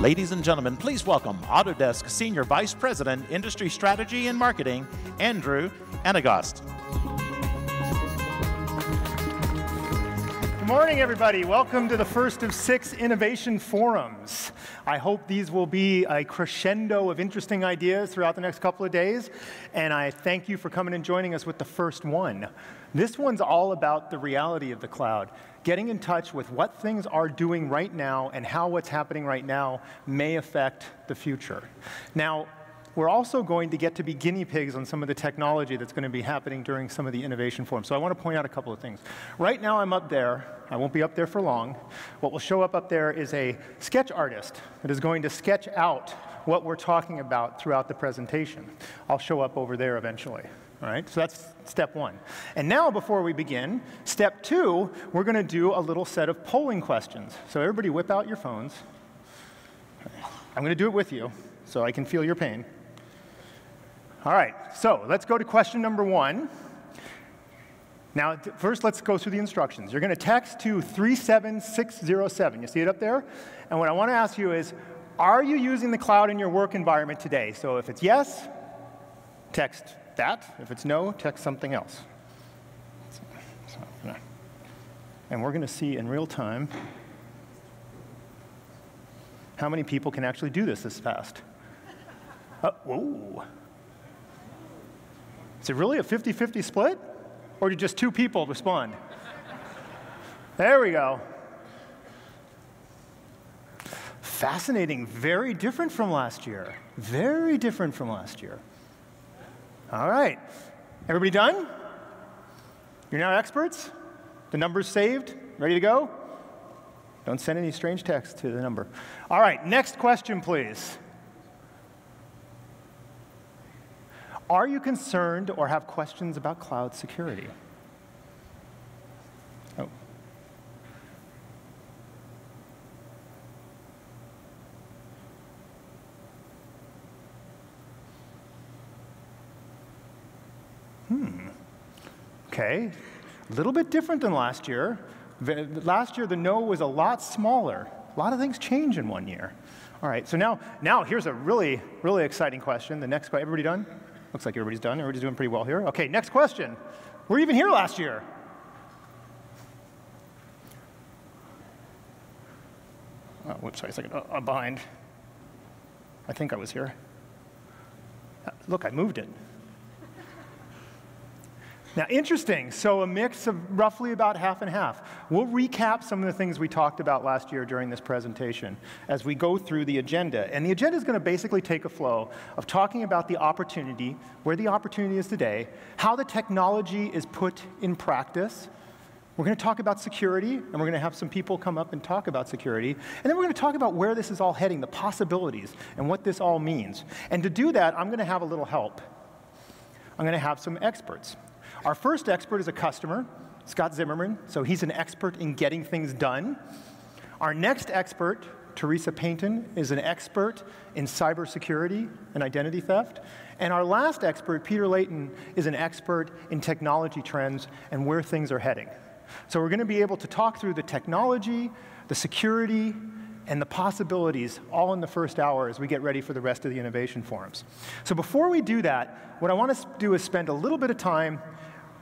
Ladies and gentlemen, please welcome Autodesk Senior Vice President, Industry Strategy and Marketing, Andrew Anagnost. Good morning, everybody. Welcome to the first of 6 innovation forums. I hope these will be a crescendo of interesting ideas throughout the next couple of days, and I thank you for coming and joining us with the first one. This one's all about the reality of the cloud, getting in touch with what things are doing right now and how what's happening right now may affect the future. Now, we're also going to get to be guinea pigs on some of the technology that's going to be happening during some of the innovation forums. So I want to point out a couple of things. Right now I'm up there. I won't be up there for long. What will show up there is a sketch artist that is going to sketch out what we're talking about throughout the presentation. I'll show up over there eventually. All right, so that's step 1. And now, before we begin, step 2, we're going to do a little set of polling questions. So everybody whip out your phones. I'm going to do it with you so I can feel your pain. All right, so let's go to question number 1. Now, first, let's go through the instructions. You're going to text to 37607. You see it up there? And what I want to ask you is, are you using the cloud in your work environment today? So if it's yes, text that. If it's no, text something else. And we're going to see in real time how many people can actually do this fast. Whoa. Is it really a 50-50 split? Or did just 2 people respond? There we go. Fascinating. Very different from last year. Very different from last year. All right. Everybody done? You're now experts? The number's saved? Ready to go? Don't send any strange text to the number. All right. Next question, please. Are you concerned or have questions about cloud security? Oh. Okay, a little bit different than last year. Last year, the no was a lot smaller. A lot of things change in 1 year. All right, so now here's a really, really exciting question. The next question, everybody done? Looks like everybody's done. Everybody's doing pretty well here. Okay, next question. Were you even here last year? Oh, whoops, sorry a second. I'm behind. I think I was here. Look, I moved it. Now, interesting. So a mix of roughly about half and half. We'll recap some of the things we talked about last year during this presentation as we go through the agenda. And the agenda is going to basically take a flow of talking about the opportunity, where the opportunity is today, how the technology is put in practice. We're going to talk about security, and we're going to have some people come up and talk about security. And then we're going to talk about where this is all heading, the possibilities, and what this all means. And to do that, I'm going to have a little help. I'm going to have some experts. Our first expert is a customer, Scott Zimmerman, so he's an expert in getting things done. Our next expert, Teresa Payton, is an expert in cybersecurity and identity theft. And our last expert, Peter Leyden, is an expert in technology trends and where things are heading. So we're going to be able to talk through the technology, the security, and the possibilities all in the first hour as we get ready for the rest of the innovation forums. So before we do that, what I want to do is spend a little bit of time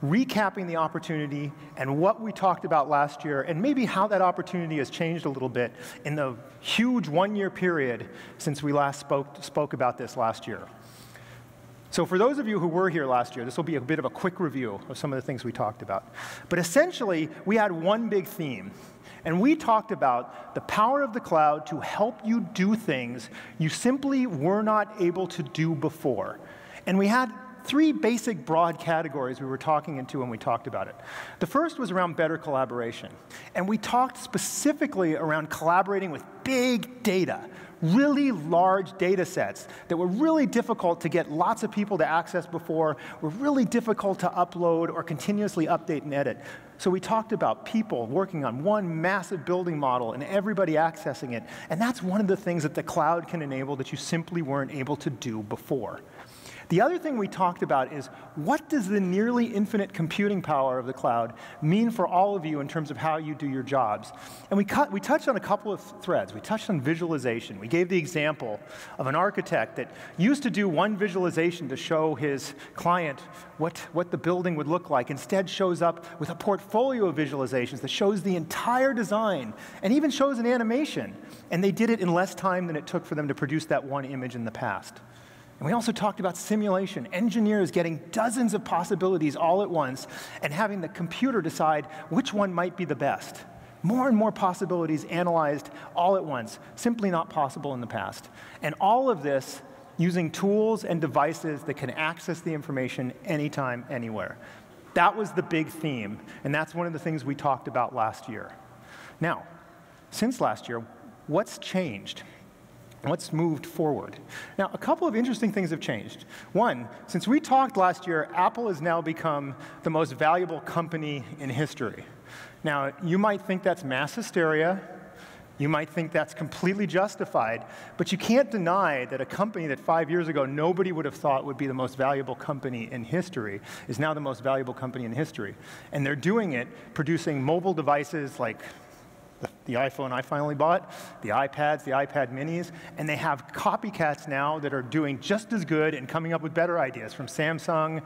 recapping the opportunity and what we talked about last year, and maybe how that opportunity has changed a little bit in the huge 1-year period since we last spoke about this last year. So for those of you who were here last year, this will be a bit of a quick review of some of the things we talked about. But essentially, we had one big theme. And we talked about the power of the cloud to help you do things you simply were not able to do before. And we had 3 basic broad categories we were talking into when we talked about it. The first was around better collaboration. And we talked specifically around collaborating with big data, really large data sets that were really difficult to get lots of people to access before, were really difficult to upload or continuously update and edit. So we talked about people working on one massive building model and everybody accessing it. And that's one of the things that the cloud can enable that you simply weren't able to do before. The other thing we talked about is, what does the nearly infinite computing power of the cloud mean for all of you in terms of how you do your jobs? And we touched on a couple of threads. We touched on visualization. We gave the example of an architect that used to do one visualization to show his client what the building would look like, instead shows up with a portfolio of visualizations that shows the entire design and even shows an animation. And they did it in less time than it took for them to produce that one image in the past. And we also talked about simulation, engineers getting dozens of possibilities all at once and having the computer decide which one might be the best. More and more possibilities analyzed all at once, simply not possible in the past. And all of this using tools and devices that can access the information anytime, anywhere. That was the big theme, and that's one of the things we talked about last year. Now, since last year, what's changed? What's moved forward? Now, a couple of interesting things have changed. One, since we talked last year, Apple has now become the most valuable company in history. Now, you might think that's mass hysteria. You might think that's completely justified. But you can't deny that a company that 5 years ago nobody would have thought would be the most valuable company in history is now the most valuable company in history. And they're doing it producing mobile devices like the iPhone I finally bought, the iPads, the iPad minis, and they have copycats now that are doing just as good and coming up with better ideas from Samsung,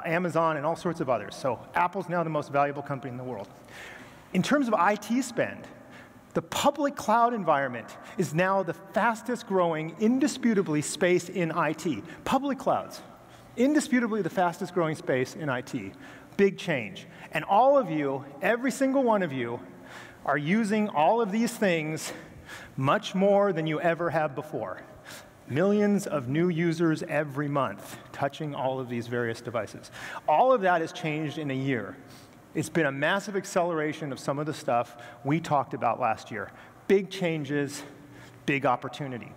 Amazon, and all sorts of others. So Apple's now the most valuable company in the world. In terms of IT spend, the public cloud environment is now the fastest growing, indisputably, space in IT. Public clouds, indisputably the fastest growing space in IT. Big change. And all of you, every single one of you, are using all of these things much more than you ever have before. Millions of new users every month touching all of these various devices. All of that has changed in a year. It's been a massive acceleration of some of the stuff we talked about last year. Big changes, big opportunity.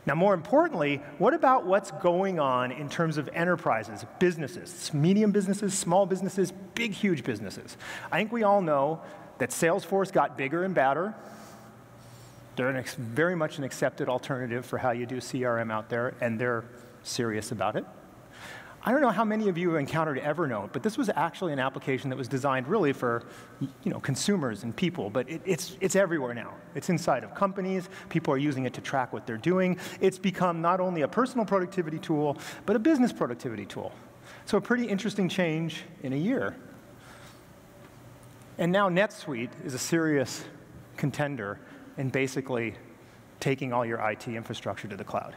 Now, more importantly, what about what's going on in terms of enterprises, businesses, medium businesses, small businesses, big, huge businesses? I think we all know that Salesforce got bigger and badder. They're very much an accepted alternative for how you do CRM out there, and they're serious about it. I don't know how many of you have encountered Evernote, but this was actually an application that was designed really for consumers and people, but it's everywhere now. It's inside of companies. People are using it to track what they're doing. It's become not only a personal productivity tool, but a business productivity tool. So a pretty interesting change in a year. And now NetSuite is a serious contender in basically taking all your IT infrastructure to the cloud.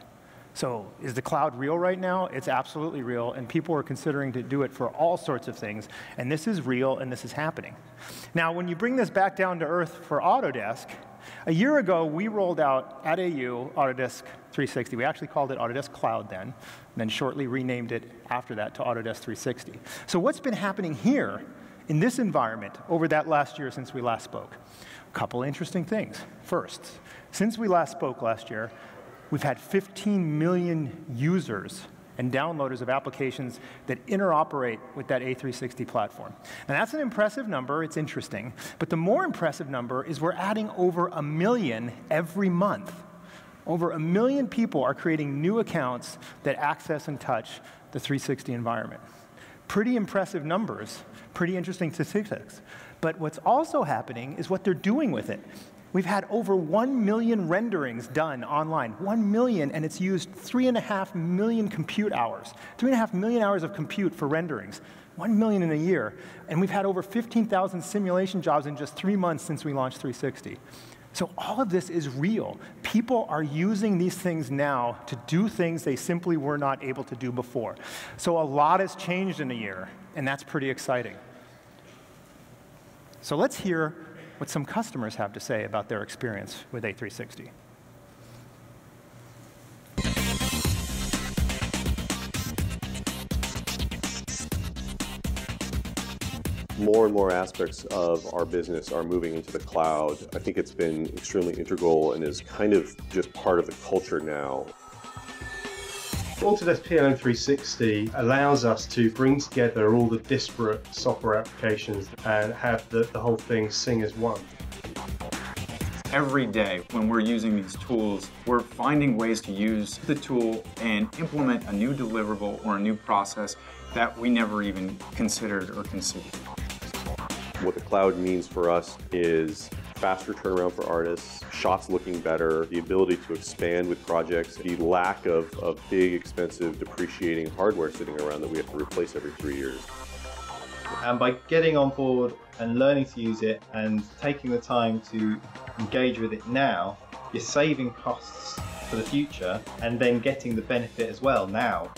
So is the cloud real right now? It's absolutely real, and people are considering to do it for all sorts of things, and this is real, and this is happening. Now, when you bring this back down to earth for Autodesk, a year ago, we rolled out at AU Autodesk 360. We actually called it Autodesk Cloud then, and then shortly renamed it after that to Autodesk 360. So what's been happening here in this environment over that last year since we last spoke? A couple interesting things. First, since we last spoke last year, we've had 15 million users and downloaders of applications that interoperate with that A360 platform. And that's an impressive number. It's interesting. But the more impressive number is we're adding over 1 million every month. Over 1 million people are creating new accounts that access and touch the 360 environment. Pretty impressive numbers, pretty interesting statistics. But what's also happening is what they're doing with it. We've had over 1 million renderings done online. 1 million, and it's used 3.5 million compute hours. 3.5 million hours of compute for renderings. 1 million in a year. And we've had over 15,000 simulation jobs in just 3 months since we launched 360. So all of this is real. People are using these things now to do things they simply were not able to do before. So a lot has changed in a year, and that's pretty exciting. So let's hear what some customers have to say about their experience with A360. More and more aspects of our business are moving into the cloud. I think it's been extremely integral and is kind of just part of the culture now. Autodesk PLM 360 allows us to bring together all the disparate software applications and have the whole thing sing as one. Every day when we're using these tools, we're finding ways to use the tool and implement a new deliverable or a new process that we never even considered or conceived. What the cloud means for us is faster turnaround for artists, shots looking better, the ability to expand with projects, the lack of big, expensive, depreciating hardware sitting around that we have to replace every 3 years. And by getting on board and learning to use it and taking the time to engage with it now, you're saving costs for the future and then getting the benefit as well now.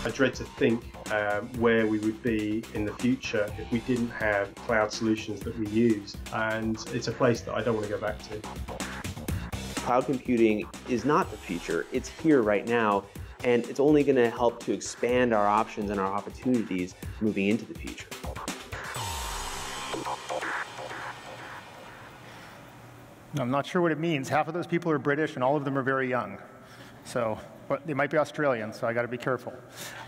I dread to think where we would be in the future if we didn't have cloud solutions that we use, and it's a place that I don't want to go back to. Cloud computing is not the future, it's here right now, and it's only going to help to expand our options and our opportunities moving into the future. I'm not sure what it means. Half of those people are British and all of them are very young. So, but they might be Australian, so I got to be careful.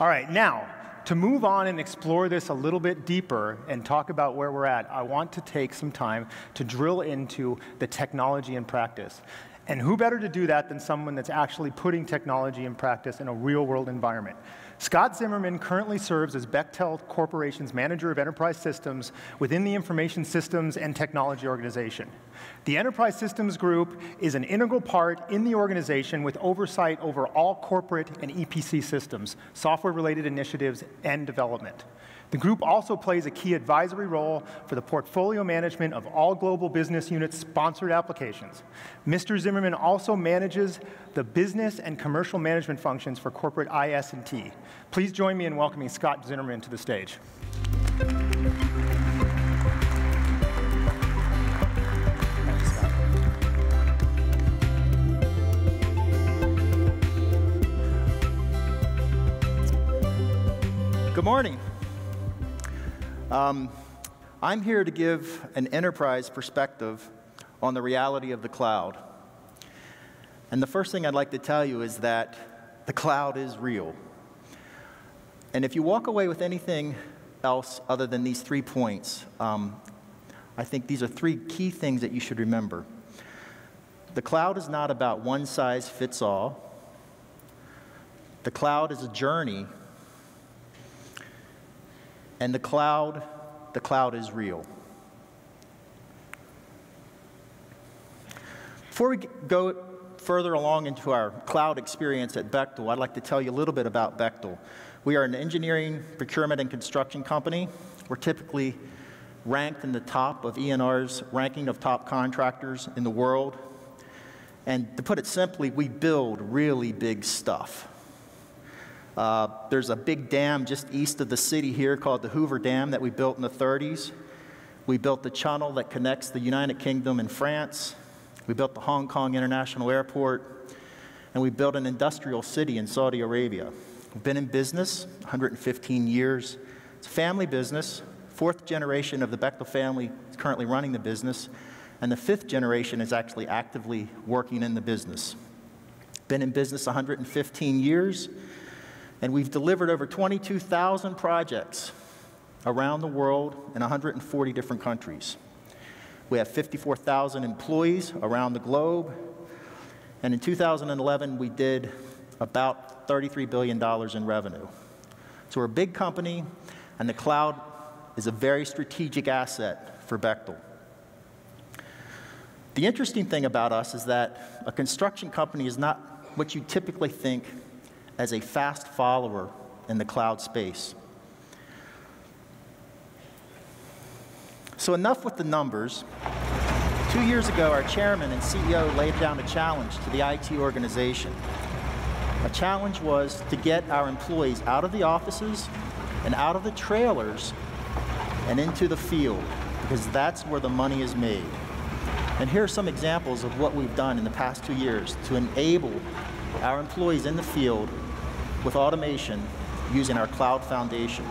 All right, now, to move on and explore this a little bit deeper and talk about where we're at, I want to take some time to drill into the technology in practice. And who better to do that than someone that's actually putting technology in practice in a real-world environment? Scott Zimmerman currently serves as Bechtel Corporation's Manager of Enterprise Systems within the Information Systems and Technology Organization. The Enterprise Systems Group is an integral part in the organization with oversight over all corporate and EPC systems, software-related initiatives, and development. The group also plays a key advisory role for the portfolio management of all global business units' sponsored applications. Mr. Zimmerman also manages the business and commercial management functions for corporate IS&T. Please join me in welcoming Scott Zimmerman to the stage. Good morning. I'm here to give an enterprise perspective on the reality of the cloud. And the first thing I'd like to tell you is that the cloud is real. And if you walk away with anything else other than these 3 points, I think these are 3 key things that you should remember. The cloud is not about one size fits all. The cloud is a journey. And the cloud is real. Before we go further along into our cloud experience at Bechtel, I'd like to tell you a little bit about Bechtel. We are an engineering, procurement, and construction company. We're typically ranked in the top of ENR's ranking of top contractors in the world. And to put it simply, we build really big stuff. There's a big dam just east of the city here called the Hoover Dam that we built in the 30s. We built the channel that connects the United Kingdom and France. We built the Hong Kong International Airport. And we built an industrial city in Saudi Arabia. We've been in business 115 years. It's a family business. 4th generation of the Bechtel family is currently running the business. And the 5th generation is actually actively working in the business. Been in business 115 years. And we've delivered over 22,000 projects around the world in 140 different countries. We have 54,000 employees around the globe. And in 2011, we did about $33 billion in revenue. So we're a big company, and the cloud is a very strategic asset for Bechtel. The interesting thing about us is that a construction company is not what you typically think as a fast follower in the cloud space. So enough with the numbers. 2 years ago, our chairman and CEO laid down a challenge to the IT organization. A challenge was to get our employees out of the offices and out of the trailers and into the field, because that's where the money is made. And here are some examples of what we've done in the past 2 years to enable our employees in the field with automation using our cloud foundation.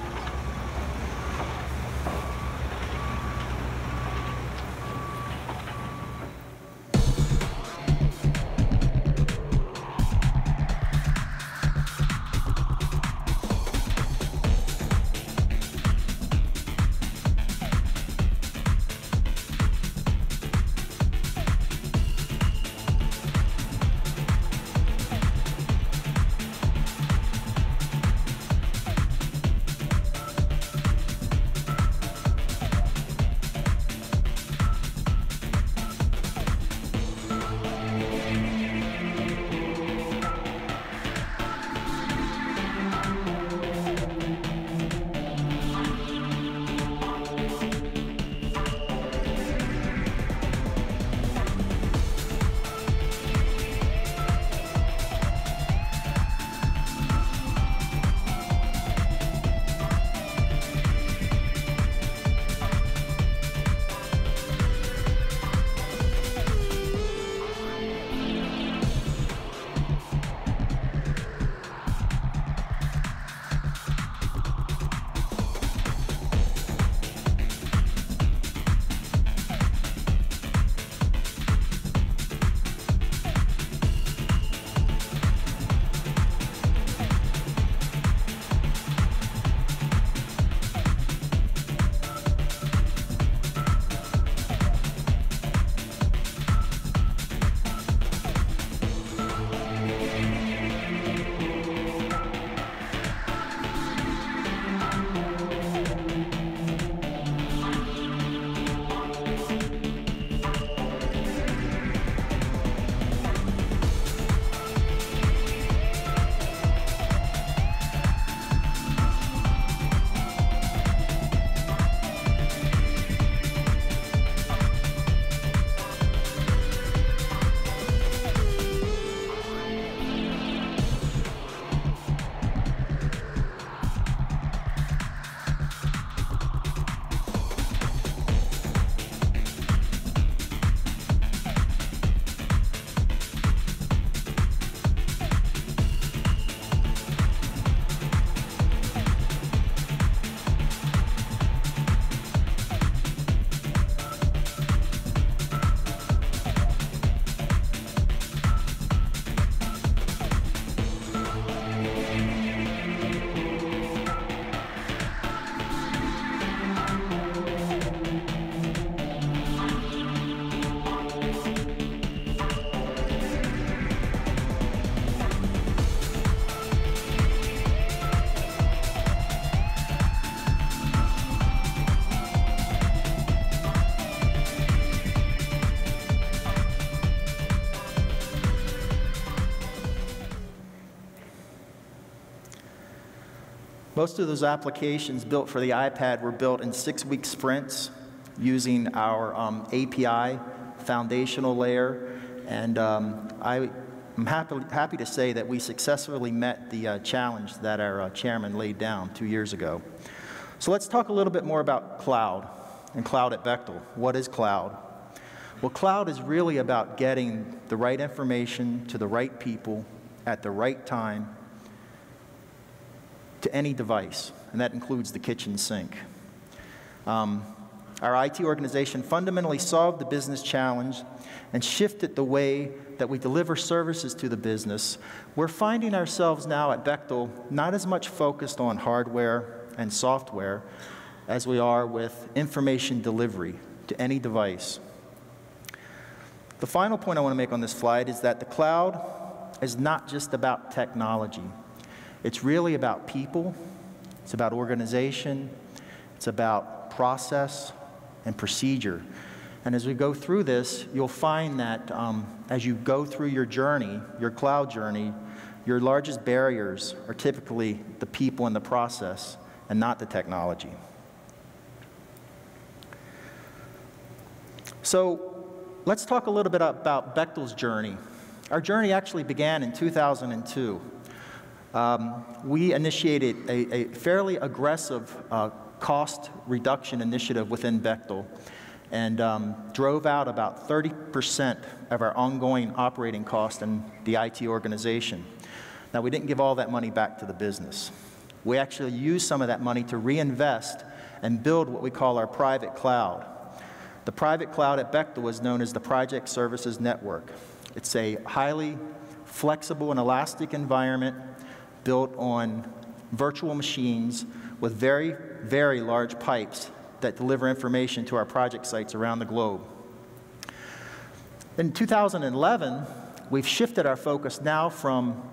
Most of those applications built for the iPad were built in 6-week sprints using our API foundational layer, and I'm happy to say that we successfully met the challenge that our chairman laid down 2 years ago. So let's talk a little bit more about cloud and cloud at Bechtel. What is cloud? Well, cloud is really about getting the right information to the right people at the right time to any device, and that includes the kitchen sink. Our IT organization fundamentally solved the business challenge and shifted the way that we deliver services to the business. We're finding ourselves now at Bechtel not as much focused on hardware and software as we are with information delivery to any device. The final point I want to make on this slide is that the cloud is not just about technology. It's really about people, it's about organization, it's about process and procedure. And as we go through this, you'll find that as you go through your journey, your cloud journey, your largest barriers are typically the people and the process and not the technology. So let's talk a little bit about Bechtel's journey. Our journey actually began in 2002. We initiated a fairly aggressive cost reduction initiative within Bechtel and drove out about 30% of our ongoing operating cost in the IT organization. Now, we didn't give all that money back to the business. We actually used some of that money to reinvest and build what we call our private cloud. The private cloud at Bechtel is known as the Reinventors Network. It's a highly flexible and elastic environment built on virtual machines with very, very large pipes that deliver information to our project sites around the globe. In 2011, we've shifted our focus now from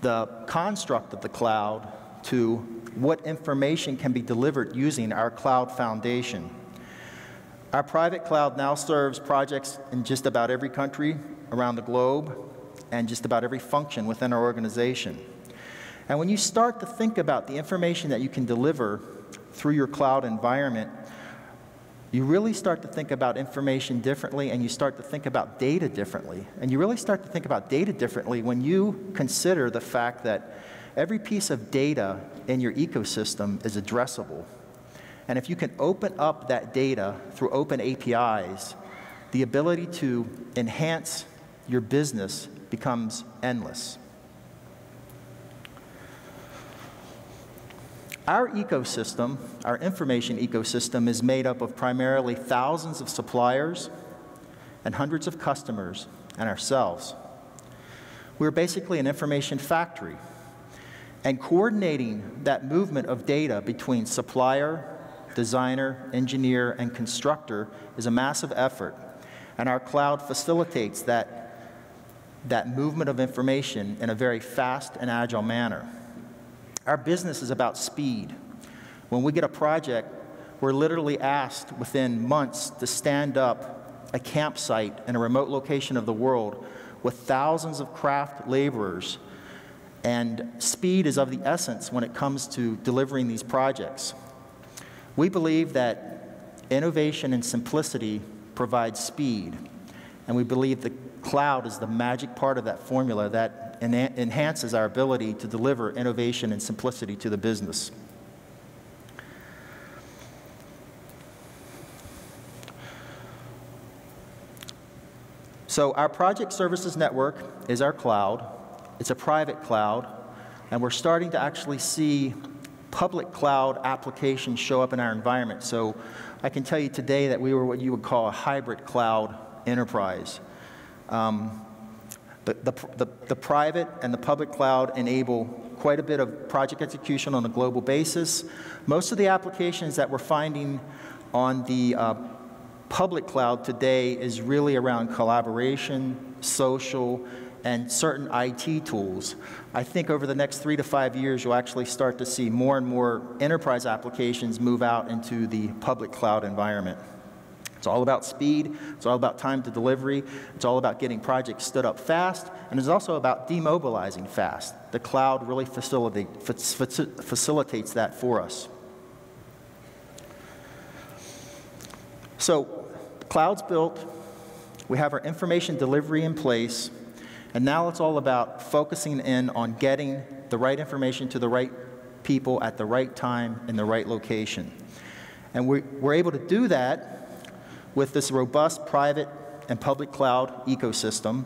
the construct of the cloud to what information can be delivered using our cloud foundation. Our private cloud now serves projects in just about every country around the globe and just about every function within our organization. And when you start to think about the information that you can deliver through your cloud environment, you really start to think about information differently, and you start to think about data differently. And you really start to think about data differently when you consider the fact that every piece of data in your ecosystem is addressable. And if you can open up that data through open APIs, the ability to enhance your business becomes endless. Our ecosystem, our information ecosystem, is made up of primarily thousands of suppliers and hundreds of customers and ourselves. We're basically an information factory. And coordinating that movement of data between supplier, designer, engineer, and constructor is a massive effort. And our cloud facilitates that movement of information in a very fast and agile manner. Our business is about speed. When we get a project, we're literally asked within months to stand up a campsite in a remote location of the world with thousands of craft laborers. And speed is of the essence when it comes to delivering these projects. We believe that innovation and simplicity provide speed. And we believe the cloud is the magic part of that formula that enhances our ability to deliver innovation and simplicity to the business. So our project services network is our cloud. It's a private cloud, and we're starting to actually see public cloud applications show up in our environment. So I can tell you today that we were what you would call a hybrid cloud enterprise. The private and the public cloud enable quite a bit of project execution on a global basis. Most of the applications that we're finding on the public cloud today is really around collaboration, social, and certain IT tools. I think over the next 3 to 5 years, you'll actually start to see more and more enterprise applications move out into the public cloud environment. It's all about speed, it's all about time to delivery, it's all about getting projects stood up fast, and it's also about demobilizing fast. The cloud really facilitates that for us. So, the cloud's built, we have our information delivery in place, and now it's all about focusing in on getting the right information to the right people at the right time in the right location. And we're able to do that with this robust private and public cloud ecosystem,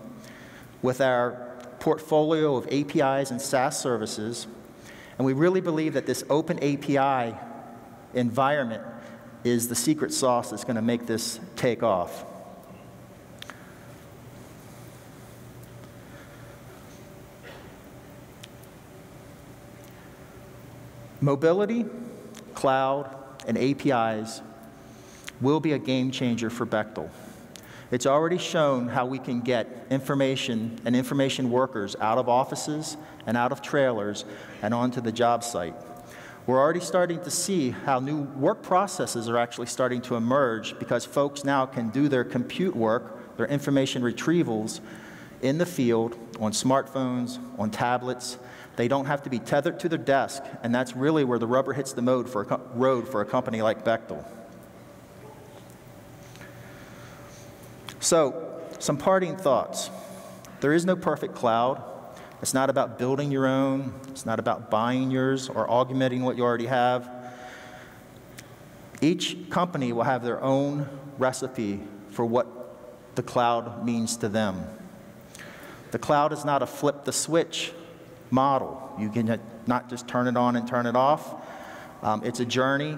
with our portfolio of APIs and SaaS services, and we really believe that this open API environment is the secret sauce that's going to make this take off. Mobility, cloud, and APIs will be a game changer for Bechtel. It's already shown how we can get information and information workers out of offices and out of trailers and onto the job site. We're already starting to see how new work processes are actually starting to emerge because folks now can do their compute work, their information retrievals in the field, on smartphones, on tablets. They don't have to be tethered to their desk, and that's really where the rubber hits the road for a company like Bechtel. So, some parting thoughts. There is no perfect cloud. It's not about building your own. It's not about buying yours or augmenting what you already have. Each company will have their own recipe for what the cloud means to them. The cloud is not a flip the switch model. You can not just turn it on and turn it off. It's a journey.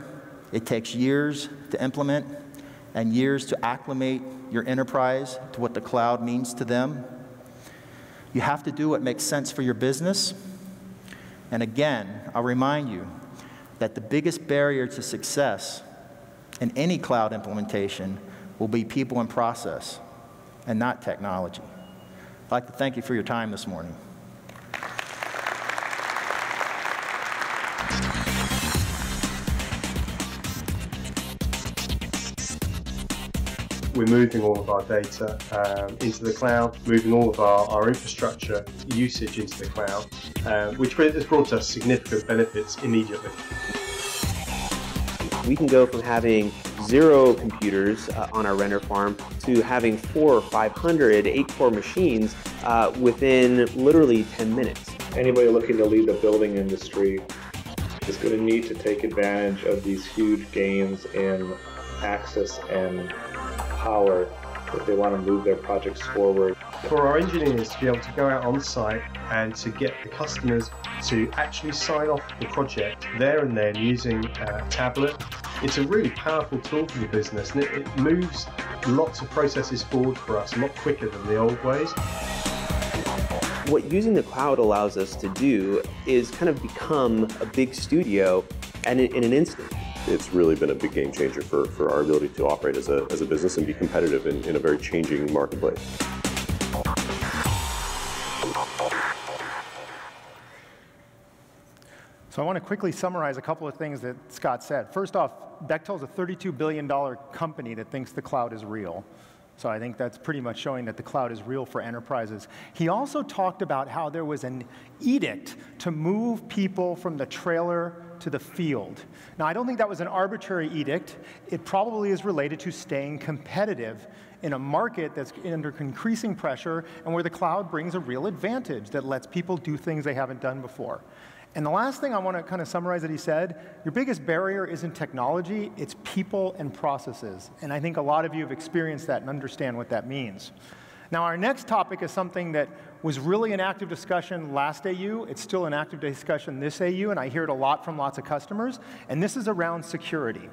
It takes years to implement and years to acclimate your enterprise to what the cloud means to them. You have to do what makes sense for your business. And again, I'll remind you that the biggest barrier to success in any cloud implementation will be people and process, and not technology. I'd like to thank you for your time this morning. We're moving all of our data into the cloud, moving all of our infrastructure usage into the cloud, which has brought us significant benefits immediately. We can go from having 0 computers on our render farm to having 400 or 500 8-core machines within literally 10 minutes. Anybody looking to lead the building industry is going to need to take advantage of these huge gains in access and power if they want to move their projects forward. For our engineers to be able to go out on site and to get the customers to actually sign off the project there and then using a tablet, it's a really powerful tool for the business, and it moves lots of processes forward for us a lot quicker than the old ways. What using the cloud allows us to do is kind of become a big studio and in an instant. It's really been a big game changer for our ability to operate as a business and be competitive in a very changing marketplace. So I want to quickly summarize a couple of things that Scott said. First off, Bechtel is a $32 billion company that thinks the cloud is real. So I think that's pretty much showing that the cloud is real for enterprises. He also talked about how there was an edict to move people from the trailer to the field. Now, I don't think that was an arbitrary edict. It probably is related to staying competitive in a market that's under increasing pressure and where the cloud brings a real advantage that lets people do things they haven't done before. And the last thing I want to kind of summarize that he said, your biggest barrier isn't technology, it's people and processes. And I think a lot of you have experienced that and understand what that means. Now, our next topic is something that was really an active discussion last AU. It's still an active discussion this AU, and I hear it a lot from lots of customers. And this is around security.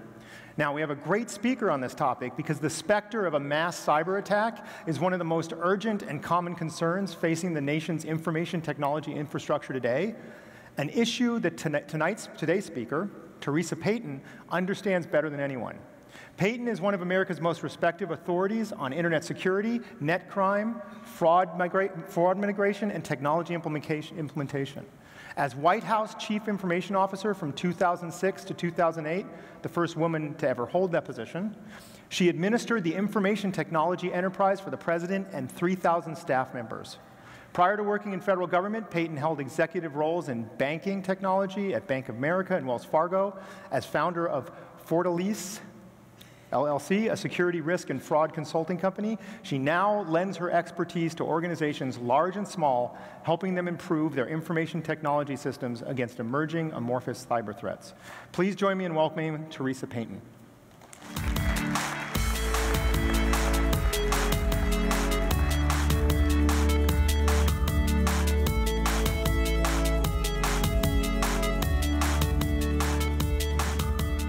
Now, we have a great speaker on this topic because the specter of a mass cyber attack is one of the most urgent and common concerns facing the nation's information technology infrastructure today. An issue that today's speaker, Teresa Payton, understands better than anyone. Payton is one of America's most respected authorities on internet security, net crime, fraud mitigation, and technology implementation. As White House Chief Information Officer from 2006 to 2008, the first woman to ever hold that position, she administered the information technology enterprise for the President and 3,000 staff members. Prior to working in federal government, Payton held executive roles in banking technology at Bank of America and Wells Fargo. As founder of Fortalece LLC, a security risk and fraud consulting company, she now lends her expertise to organizations large and small, helping them improve their information technology systems against emerging amorphous cyber threats. Please join me in welcoming Teresa Payton.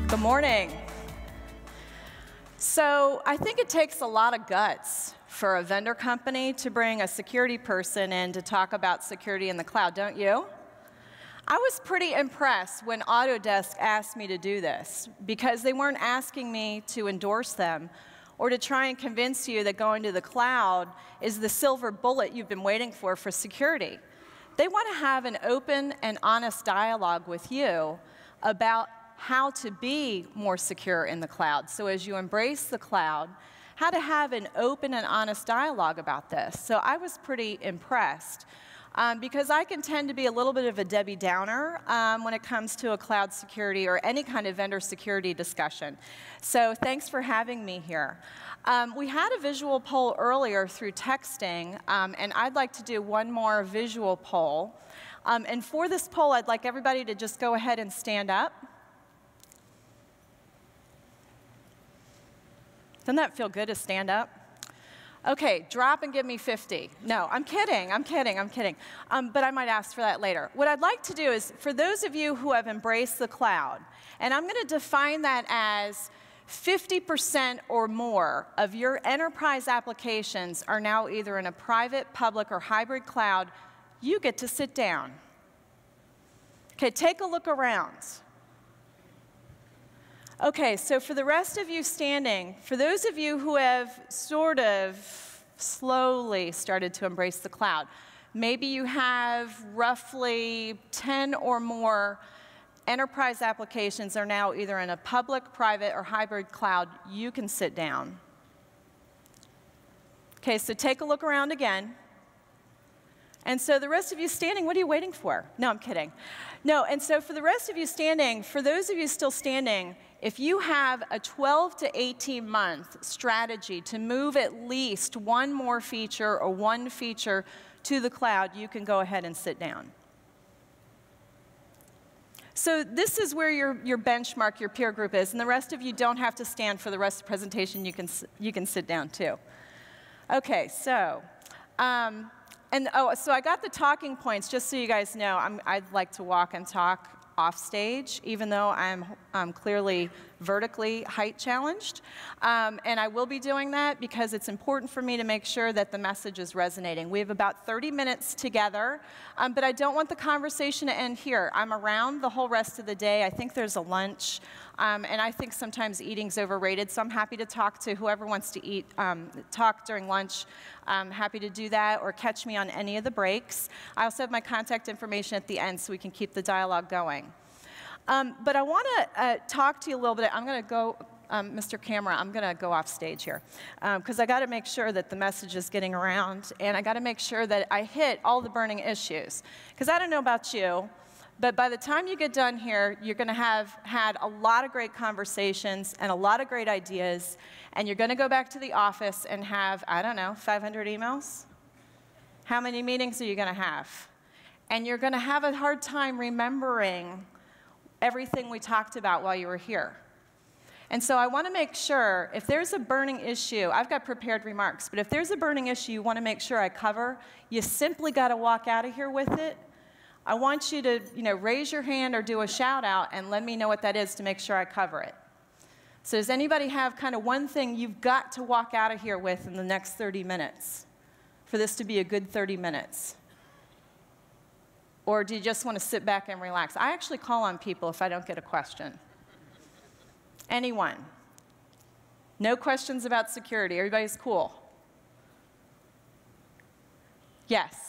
Good morning. So I think it takes a lot of guts for a vendor company to bring a security person in to talk about security in the cloud, don't you? I was pretty impressed when Autodesk asked me to do this, because they weren't asking me to endorse them or to try and convince you that going to the cloud is the silver bullet you've been waiting for security. They want to have an open and honest dialogue with you about how to be more secure in the cloud. So as you embrace the cloud, how to have an open and honest dialogue about this. So I was pretty impressed because I can tend to be a little bit of a Debbie Downer when it comes to a cloud security or any kind of vendor security discussion. So thanks for having me here. We had a visual poll earlier through texting, and I'd like to do one more visual poll. And for this poll, I'd like everybody to just go ahead and stand up. Doesn't that feel good to stand up? Okay, drop and give me 50. No, I'm kidding, I'm kidding, I'm kidding. But I might ask for that later. What I'd like to do is, for those of you who have embraced the cloud, and I'm going to define that as 50% or more of your enterprise applications are now either in a private, public, or hybrid cloud, you get to sit down. Okay, take a look around. Okay, so for the rest of you standing, for those of you who have sort of slowly started to embrace the cloud, maybe you have roughly 10 or more enterprise applications are now either in a public, private, or hybrid cloud, you can sit down. Okay, so take a look around again. And so the rest of you standing, what are you waiting for? No, I'm kidding. No, and so for the rest of you standing, for those of you still standing, if you have a 12 to 18-month strategy to move at least one more feature or one feature to the cloud, you can go ahead and sit down. So this is where your benchmark, your peer group is, and the rest of you don't have to stand for the rest of the presentation. You can sit down too. Okay, so so I got the talking points, just so you guys know. I'd like to walk and talk off stage, even though I'm clearly vertically height challenged. And I will be doing that because it's important for me to make sure that the message is resonating. We have about 30 minutes together, but I don't want the conversation to end here. I'm around the whole rest of the day. I think there's a lunch, and I think sometimes eating's overrated, so I'm happy to talk to whoever wants to eat, talk during lunch. I'm happy to do that, or catch me on any of the breaks. I also have my contact information at the end so we can keep the dialogue going. But I want to talk to you a little bit. I'm going to go, Mr. Camera, I'm going to go off stage here. Because I got to make sure that the message is getting around, and I got to make sure that I hit all the burning issues. Because I don't know about you, but by the time you get done here, you're going to have had a lot of great conversations and a lot of great ideas, and you're going to go back to the office and have, I don't know, 500 emails? How many meetings are you going to have? And you're going to have a hard time remembering everything we talked about while you were here. And so I want to make sure, if there's a burning issue, I've got prepared remarks, but if there's a burning issue you want to make sure I cover, you simply got to walk out of here with it. I want you to, raise your hand or do a shout out and let me know what that is to make sure I cover it. So does anybody have kind of one thing you've got to walk out of here with in the next 30 minutes for this to be a good 30 minutes? Or do you just want to sit back and relax? I actually call on people if I don't get a question. Anyone? No questions about security. Everybody's cool? Yes.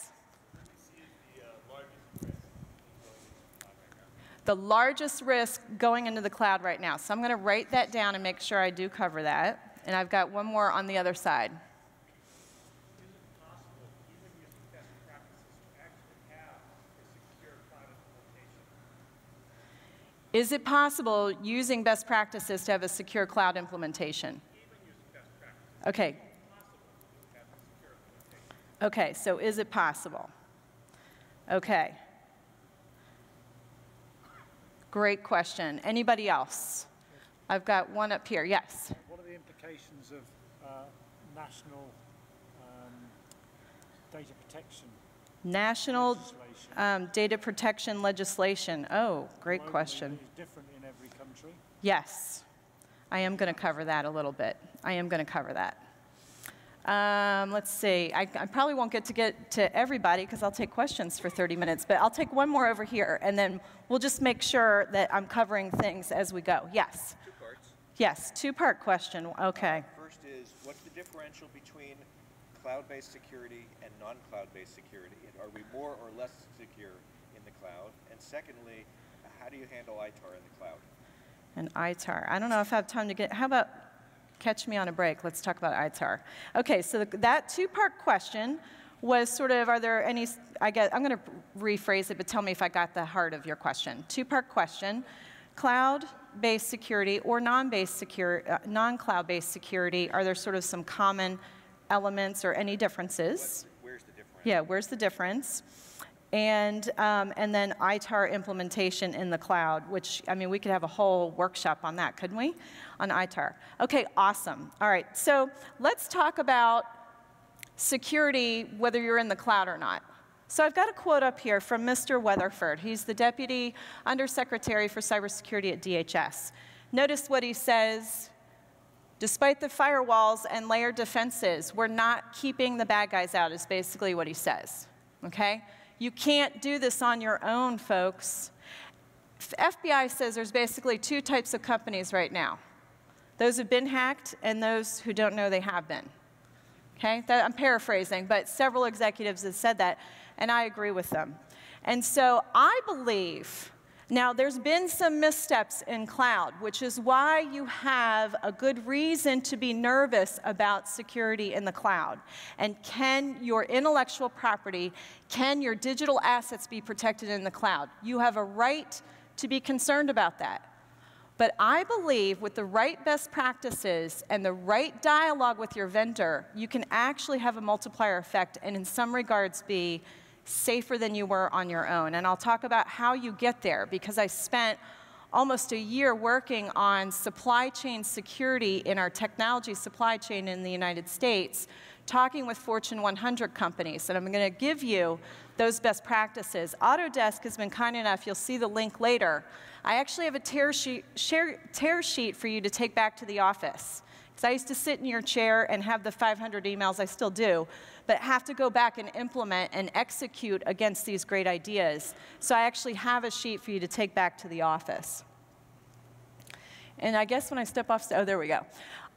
The largest risk going into the cloud right now. So I'm going to write that down and make sure I do cover that. And I've got one more on the other side. Is it possible, using best practices, to have a secure cloud implementation? Okay. Okay, so is it possible? Okay. Great question. Anybody else? I've got one up here. Yes? What are the implications of national data protection? National data protection legislation. Oh, great question. Is different in every country? Yes. I am going to cover that a little bit. I am going to cover that. Let's see. I probably won't get to everybody because I'll take questions for 30 minutes, but I'll take one more over here, and then we'll just make sure that I'm covering things as we go. Yes? 2 parts. Yes, 2-part question. Okay. First is, what's the differential between cloud-based security and non-cloud-based security? Are we more or less secure in the cloud? And secondly, how do you handle ITAR in the cloud? And ITAR. I don't know if I have time to get, how about catch me on a break? Let's talk about ITAR. Okay, so that 2-part question was sort of, are there any, I'm going to rephrase it, but tell me if I got the heart of your question. 2-part question, cloud-based security or non-cloud-based security, are there sort of some common elements or any differences? Where's the difference? Yeah, where's the difference? And then ITAR implementation in the cloud, which, I mean, we could have a whole workshop on that, couldn't we? On ITAR. Okay, awesome. All right, so let's talk about security, whether you're in the cloud or not. So I've got a quote up here from Mr. Weatherford. He's the Deputy Undersecretary for Cybersecurity at DHS. Notice what he says. Despite the firewalls and layered defenses, we're not keeping the bad guys out, is basically what he says, okay? You can't do this on your own, folks. FBI says there's basically 2 types of companies right now. Those who've been hacked and those who don't know they have been, okay? I'm paraphrasing, but several executives have said that, and I agree with them. And so I believe, now there's been some missteps in cloud, which is why you have a good reason to be nervous about security in the cloud. And can your intellectual property, can your digital assets be protected in the cloud? You have a right to be concerned about that. But I believe with the right best practices and the right dialogue with your vendor, you can actually have a multiplier effect and in some regards be safer than you were on your own. And I'll talk about how you get there, because I spent almost a year working on supply chain security in our technology supply chain in the United States, talking with Fortune 100 companies. And I'm going to give you those best practices. Autodesk has been kind enough, you'll see the link later. I actually have a tear sheet for you to take back to the office. Because I used to sit in your chair and have the 500 emails, I still do, but have to go back and implement and execute against these great ideas. So I actually have a sheet for you to take back to the office. And I guess when I step off, oh, there we go.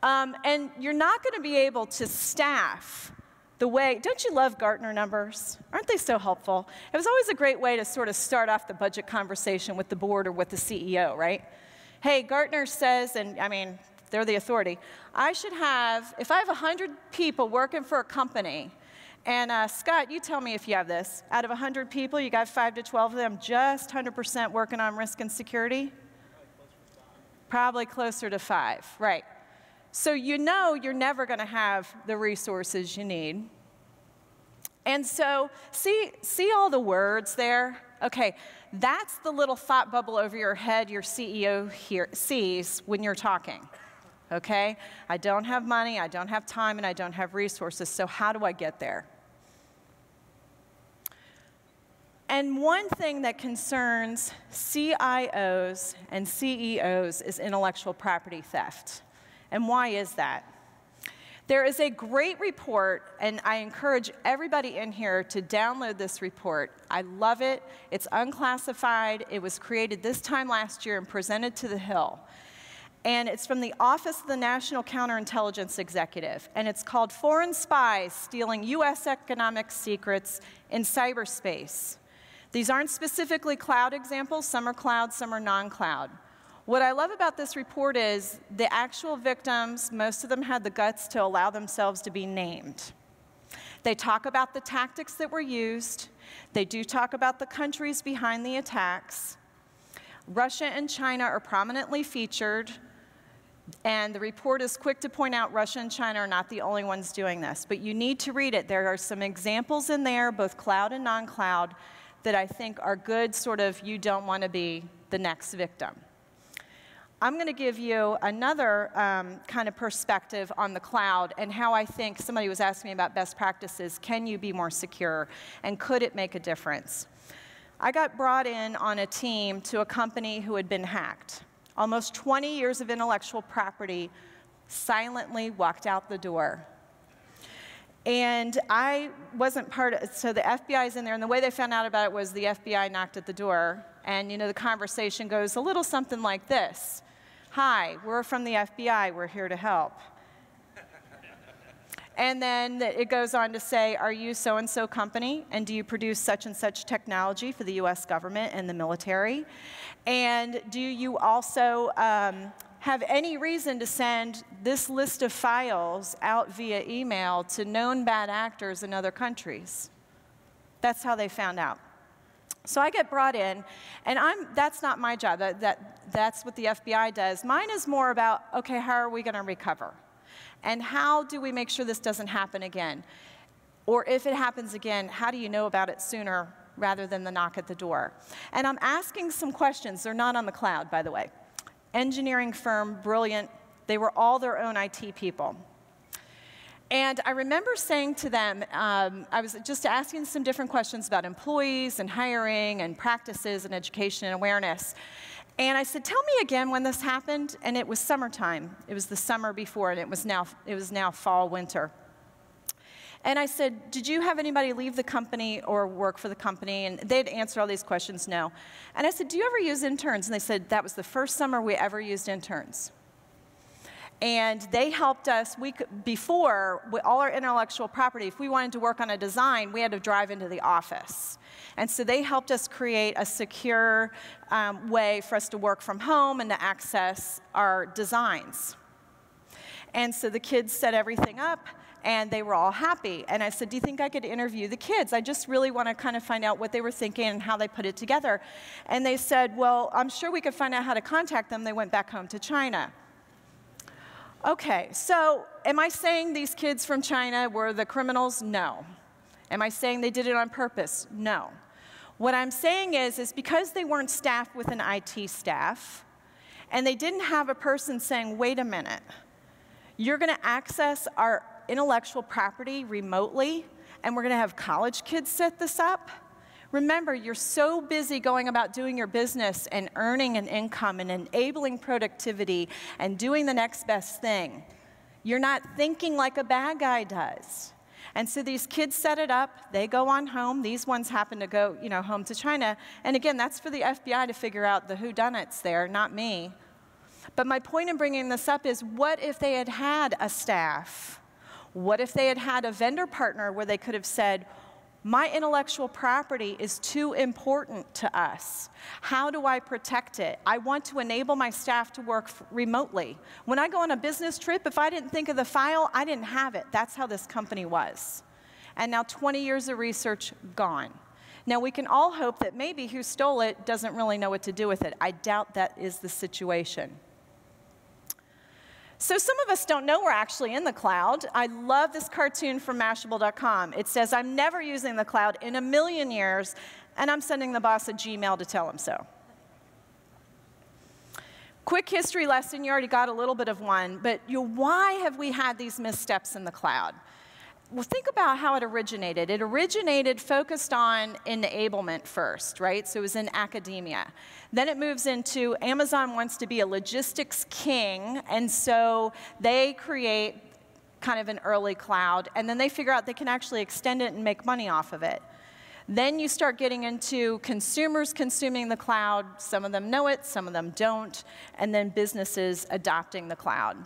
And you're not going to be able to staff the way, don't you love Gartner numbers? Aren't they so helpful? It was always a great way to sort of start off the budget conversation with the board or with the CEO, right? Hey, Gartner says, and I mean, they're the authority, I should have, if I have 100 people working for a company, and Scott, you tell me if you have this, out of 100 people, you got 5 to 12 of them just 100% working on risk and security? Probably closer to 5, right. So you know you're never going to have the resources you need. And so see all the words there? Okay, that's the little thought bubble over your head your CEO here sees when you're talking. Okay? I don't have money, I don't have time, and I don't have resources, so how do I get there? And one thing that concerns CIOs and CEOs is intellectual property theft. And why is that? There is a great report, and I encourage everybody in here to download this report. I love it. It's unclassified. It was created this time last year and presented to the Hill. And it's from the Office of the National Counterintelligence Executive. And it's called Foreign Spies Stealing U.S. Economic Secrets in Cyberspace. These aren't specifically cloud examples. Some are cloud, some are non-cloud. What I love about this report is the actual victims, most of them had the guts to allow themselves to be named. They talk about the tactics that were used. They do talk about the countries behind the attacks. Russia and China are prominently featured, and the report is quick to point out Russia and China are not the only ones doing this. But you need to read it. There are some examples in there, both cloud and non-cloud, that I think are good, sort of, you don't want to be the next victim. I'm going to give you another kind of perspective on the cloud and how I think somebody was asking me about best practices. Can you be more secure? And could it make a difference? I got brought in on a team to a company who had been hacked. Almost 20 years of intellectual property silently walked out the door. And I wasn't part of it, so the FBI's in there, and the way they found out about it was the FBI knocked at the door, and you know, the conversation goes a little something like this. Hi, we're from the FBI, we're here to help. And then it goes on to say, are you so-and-so company, and do you produce such and such technology for the US government and the military? And do you also have any reason to send this list of files out via email to known bad actors in other countries? That's how they found out. So I get brought in, and that's not my job. That's what the FBI does. Mine is more about, okay, how are we going to recover? And how do we make sure this doesn't happen again? Or if it happens again, how do you know about it sooner rather than the knock at the door? And I'm asking some questions. They're not on the cloud, by the way. Engineering firm, brilliant. They were all their own IT people. And I remember saying to them, I was just asking some different questions about employees and hiring and practices and education and awareness. And I said, tell me again when this happened. And it was summertime. It was the summer before, and it was now fall, winter. And I said, did you have anybody leave the company or work for the company? And they'd answer all these questions, no. And I said, do you ever use interns? And they said, that was the first summer we ever used interns. And they helped us, before, with all our intellectual property, if we wanted to work on a design, we had to drive into the office. And so they helped us create a secure way for us to work from home and to access our designs. And so the kids set everything up, and they were all happy. And I said, do you think I could interview the kids? I just really want to kind of find out what they were thinking and how they put it together. And they said, well, I'm sure we could find out how to contact them. They went back home to China. Okay, so am I saying these kids from China were the criminals? No. Am I saying they did it on purpose? No. What I'm saying is because they weren't staffed with an IT staff, and they didn't have a person saying, wait a minute, you're going to access our intellectual property remotely, and we're going to have college kids set this up? Remember, you're so busy going about doing your business and earning an income and enabling productivity and doing the next best thing. You're not thinking like a bad guy does. And so these kids set it up. They go on home. These ones happen to go, home to China. And again, that's for the FBI to figure out the whodunits there, not me. But my point in bringing this up is, what if they had had a staff? What if they had had a vendor partner where they could have said, my intellectual property is too important to us. How do I protect it? I want to enable my staff to work remotely. When I go on a business trip, if I didn't think of the file, I didn't have it. That's how this company was. And now 20 years of research gone. Now we can all hope that maybe who stole it doesn't really know what to do with it. I doubt that is the situation. So some of us don't know we're actually in the cloud. I love this cartoon from Mashable.com. It says, I'm never using the cloud in a million years, and I'm sending the boss a Gmail to tell him so. Quick history lesson, you already got a little bit of one, but why have we had these missteps in the cloud? Well, think about how it originated. It originated focused on enablement first, right? So it was in academia. Then it moves into Amazon wants to be a logistics king, and so they create kind of an early cloud, and then they figure out they can actually extend it and make money off of it. Then you start getting into consumers consuming the cloud. Some of them know it, some of them don't, and then businesses adopting the cloud.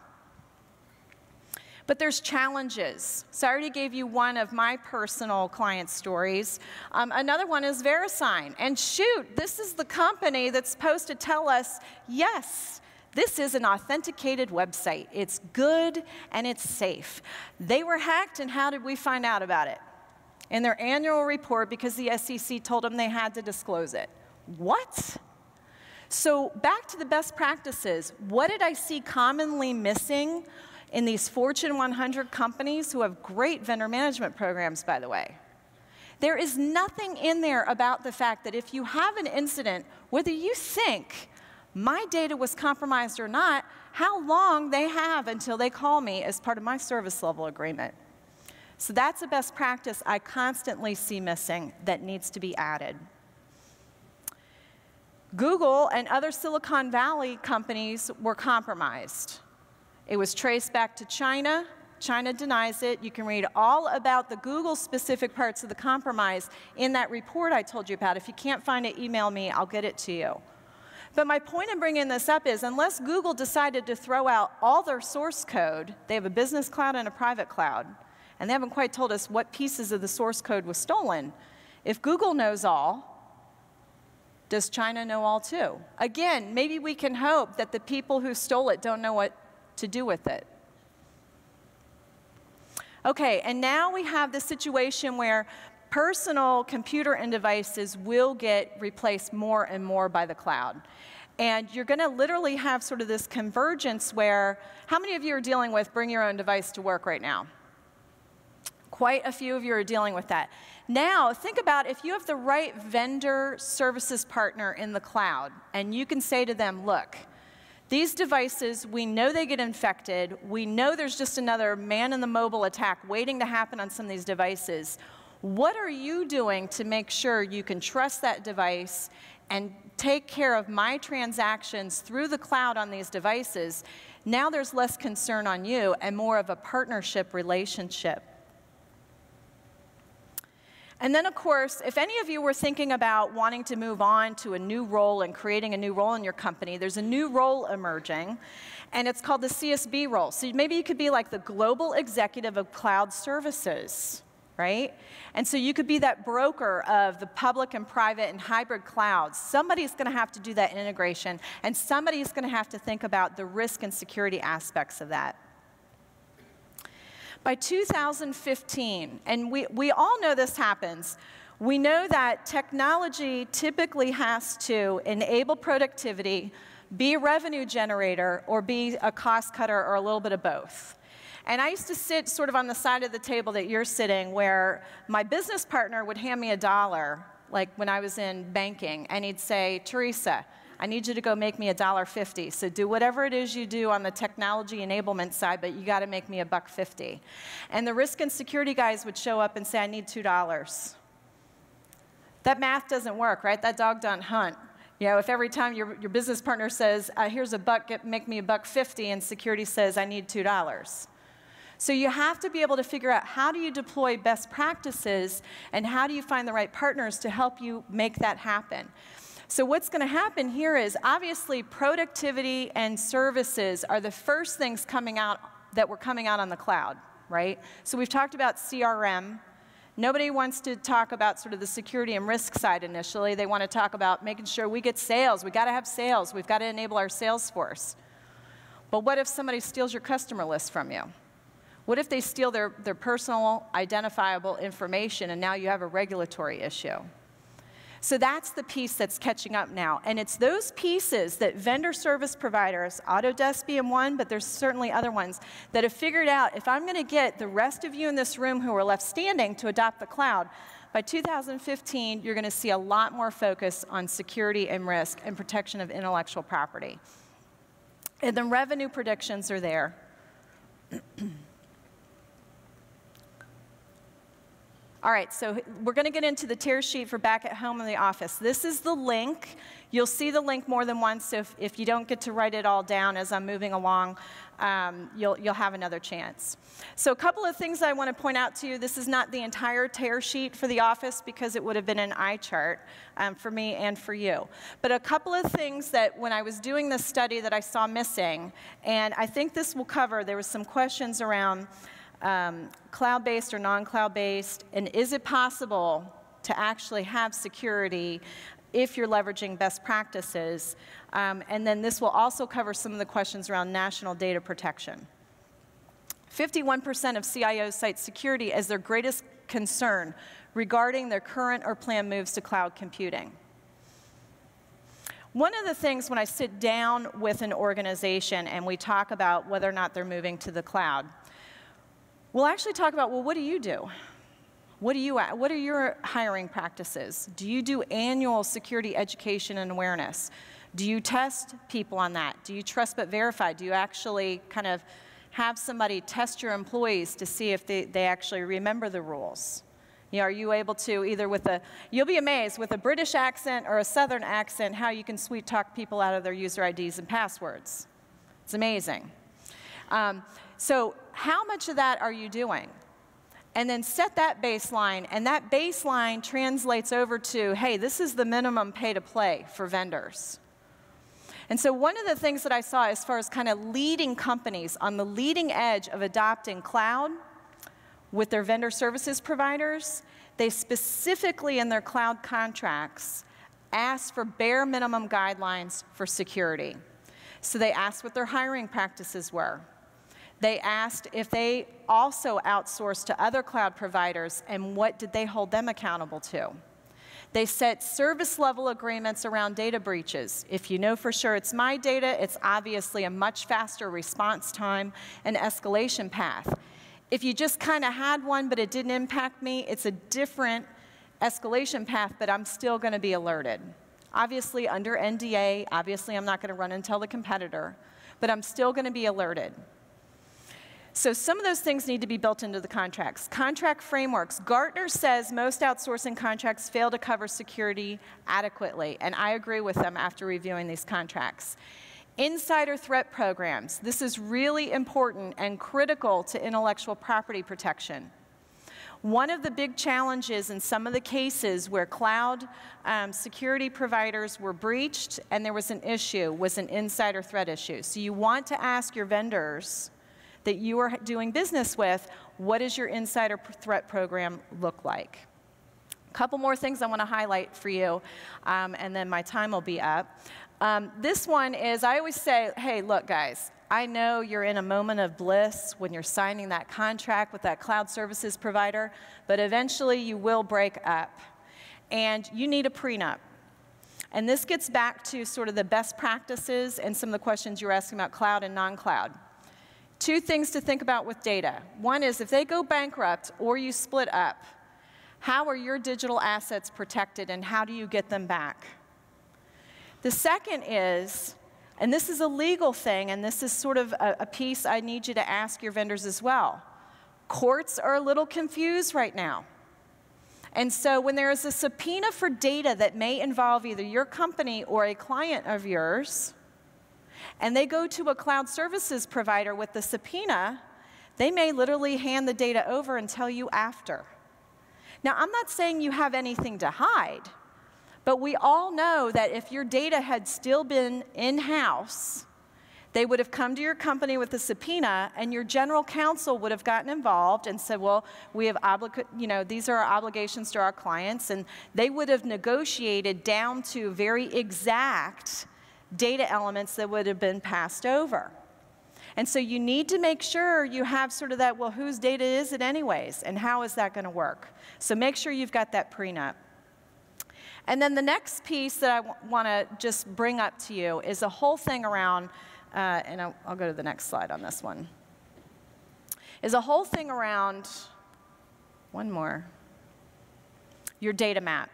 But there's challenges. So I already gave you one of my personal client stories. Another one is VeriSign. And shoot, this is the company that's supposed to tell us, yes, this is an authenticated website. It's good and it's safe. They were hacked, and how did we find out about it? In their annual report, because the SEC told them they had to disclose it. What? So back to the best practices. What did I see commonly missing in these Fortune 100 companies who have great vendor management programs, by the way? There is nothing in there about the fact that if you have an incident, whether you think my data was compromised or not, how long they have until they call me as part of my service level agreement. So that's a best practice I constantly see missing that needs to be added. Google and other Silicon Valley companies were compromised. It was traced back to China. China denies it. You can read all about the Google-specific parts of the compromise in that report I told you about. If you can't find it, email me. I'll get it to you. But my point in bringing this up is, unless Google decided to throw out all their source code, they have a business cloud and a private cloud, and they haven't quite told us what pieces of the source code was stolen. If Google knows all, does China know all too? Again, maybe we can hope that the people who stole it don't know what to do with it. Okay, and now we have the situation where personal computer and devices will get replaced more and more by the cloud. And you're going to literally have sort of this convergence where, how many of you are dealing with bring your own device to work right now? Quite a few of you are dealing with that. Now, think about if you have the right vendor services partner in the cloud, and you can say to them, look, these devices, we know they get infected. We know there's just another man-in-the-mobile attack waiting to happen on some of these devices. What are you doing to make sure you can trust that device and take care of my transactions through the cloud on these devices? Now there's less concern on you and more of a partnership relationship. And then, of course, if any of you were thinking about wanting to move on to a new role and creating a new role in your company, there's a new role emerging, and it's called the CSB role. So maybe you could be like the global executive of cloud services, right? And so you could be that broker of the public and private and hybrid clouds. Somebody's going to have to do that integration, and somebody's going to have to think about the risk and security aspects of that. By 2015, and we all know this happens, we know that technology typically has to enable productivity, be a revenue generator, or be a cost cutter, or a little bit of both. And I used to sit sort of on the side of the table that you're sitting, where my business partner would hand me $1, like when I was in banking, and he'd say, Teresa, I need you to go make me $1.50. So do whatever it is you do on the technology enablement side, but you got to make me $1.50. And the risk and security guys would show up and say, I need $2. That math doesn't work, right? That dog don't hunt. You know, if every time your business partner says, here's $1, make me $1.50, and security says, I need $2. So you have to be able to figure out how do you deploy best practices and how do you find the right partners to help you make that happen. So what's going to happen here is, obviously, productivity and services are the first things coming out that were coming out on the cloud, right? So we've talked about CRM. Nobody wants to talk about sort of the security and risk side initially. They want to talk about making sure we get sales. We've got to have sales. We've got to enable our sales force. But what if somebody steals your customer list from you? What if they steal their personal identifiable information, and now you have a regulatory issue? So that's the piece that's catching up now. And it's those pieces that vendor service providers, Autodesk being one, but there's certainly other ones, that have figured out, if I'm going to get the rest of you in this room who are left standing to adopt the cloud, by 2015, you're going to see a lot more focus on security and risk and protection of intellectual property. And the revenue predictions are there. All right, so we're going to get into the tear sheet for back at home in the office. This is the link. You'll see the link more than once, so if you don't get to write it all down as I'm moving along, you'll have another chance. So a couple of things I want to point out to you. This is not the entire tear sheet for the office because it would have been an eye chart for me and for you. But a couple of things that when I was doing this study that I saw missing, and I think this will cover, there was some questions around cloud-based or non-cloud-based, and is it possible to actually have security if you're leveraging best practices? And then this will also cover some of the questions around national data protection. 51% of CIOs cite security as their greatest concern regarding their current or planned moves to cloud computing. One of the things when I sit down with an organization and we talk about whether or not they're moving to the cloud, we'll actually talk about, well, what do you do? What are your hiring practices? Do you do annual security education and awareness? Do you test people on that? Do you trust but verify? Do you actually kind of have somebody test your employees to see if they actually remember the rules? You know, are you able to either with you'll be amazed with a British accent or a Southern accent how you can sweet talk people out of their user IDs and passwords. It's amazing. So how much of that are you doing? And then set that baseline, and that baseline translates over to, hey, this is the minimum pay to play for vendors. And so one of the things that I saw as far as kind of leading companies on the leading edge of adopting cloud with their vendor services providers, they specifically in their cloud contracts asked for bare minimum guidelines for security. So they asked what their hiring practices were. They asked if they also outsourced to other cloud providers and what did they hold them accountable to. They set service level agreements around data breaches. If you know for sure it's my data, it's obviously a much faster response time and escalation path. If you just kind of had one but it didn't impact me, it's a different escalation path, but I'm still going to be alerted. Obviously under NDA, obviously I'm not going to run and tell the competitor, but I'm still going to be alerted. So some of those things need to be built into the contracts. Contract frameworks. Gartner says most outsourcing contracts fail to cover security adequately, and I agree with them after reviewing these contracts. Insider threat programs. This is really important and critical to intellectual property protection. One of the big challenges in some of the cases where cloud security providers were breached and there was an issue was an insider threat issue. So you want to ask your vendors that you are doing business with, what does your insider threat program look like? A couple more things I want to highlight for you, and then my time will be up. This one is, I always say, hey, look, guys, I know you're in a moment of bliss when you're signing that contract with that cloud services provider, but eventually you will break up, and you need a prenup. And this gets back to sort of the best practices and some of the questions you were asking about cloud and non-cloud. Two things to think about with data. One is if they go bankrupt or you split up, how are your digital assets protected and how do you get them back? The second is, and this is a legal thing, and this is sort of a piece I need you to ask your vendors as well. Courts are a little confused right now. And so when there is a subpoena for data that may involve either your company or a client of yours, and they go to a cloud services provider with the subpoena, they may literally hand the data over and tell you after. Now, I'm not saying you have anything to hide, but we all know that if your data had still been in-house, they would have come to your company with a subpoena, and your general counsel would have gotten involved and said, well, we have these are our obligations to our clients, and they would have negotiated down to very exact data elements that would have been passed over. And so you need to make sure you have sort of that, well, whose data is it anyways, and how is that going to work? So make sure you've got that prenup. And then the next piece that I want to just bring up to you is a whole thing around, and I'll go to the next slide on this one, is a whole thing around, one more, your data map.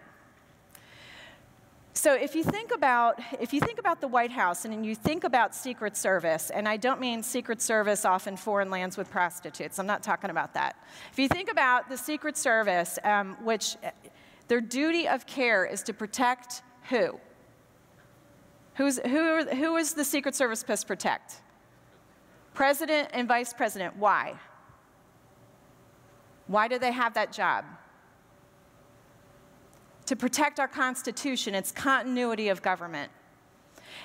So if you think about the White House and you think about Secret Service, and I don't mean Secret Service off in foreign lands with prostitutes. I'm not talking about that. If you think about the Secret Service, which their duty of care is to protect who? Who is the Secret Service supposed to protect? President and Vice President. Why? Why do they have that job? To protect our Constitution, its continuity of government.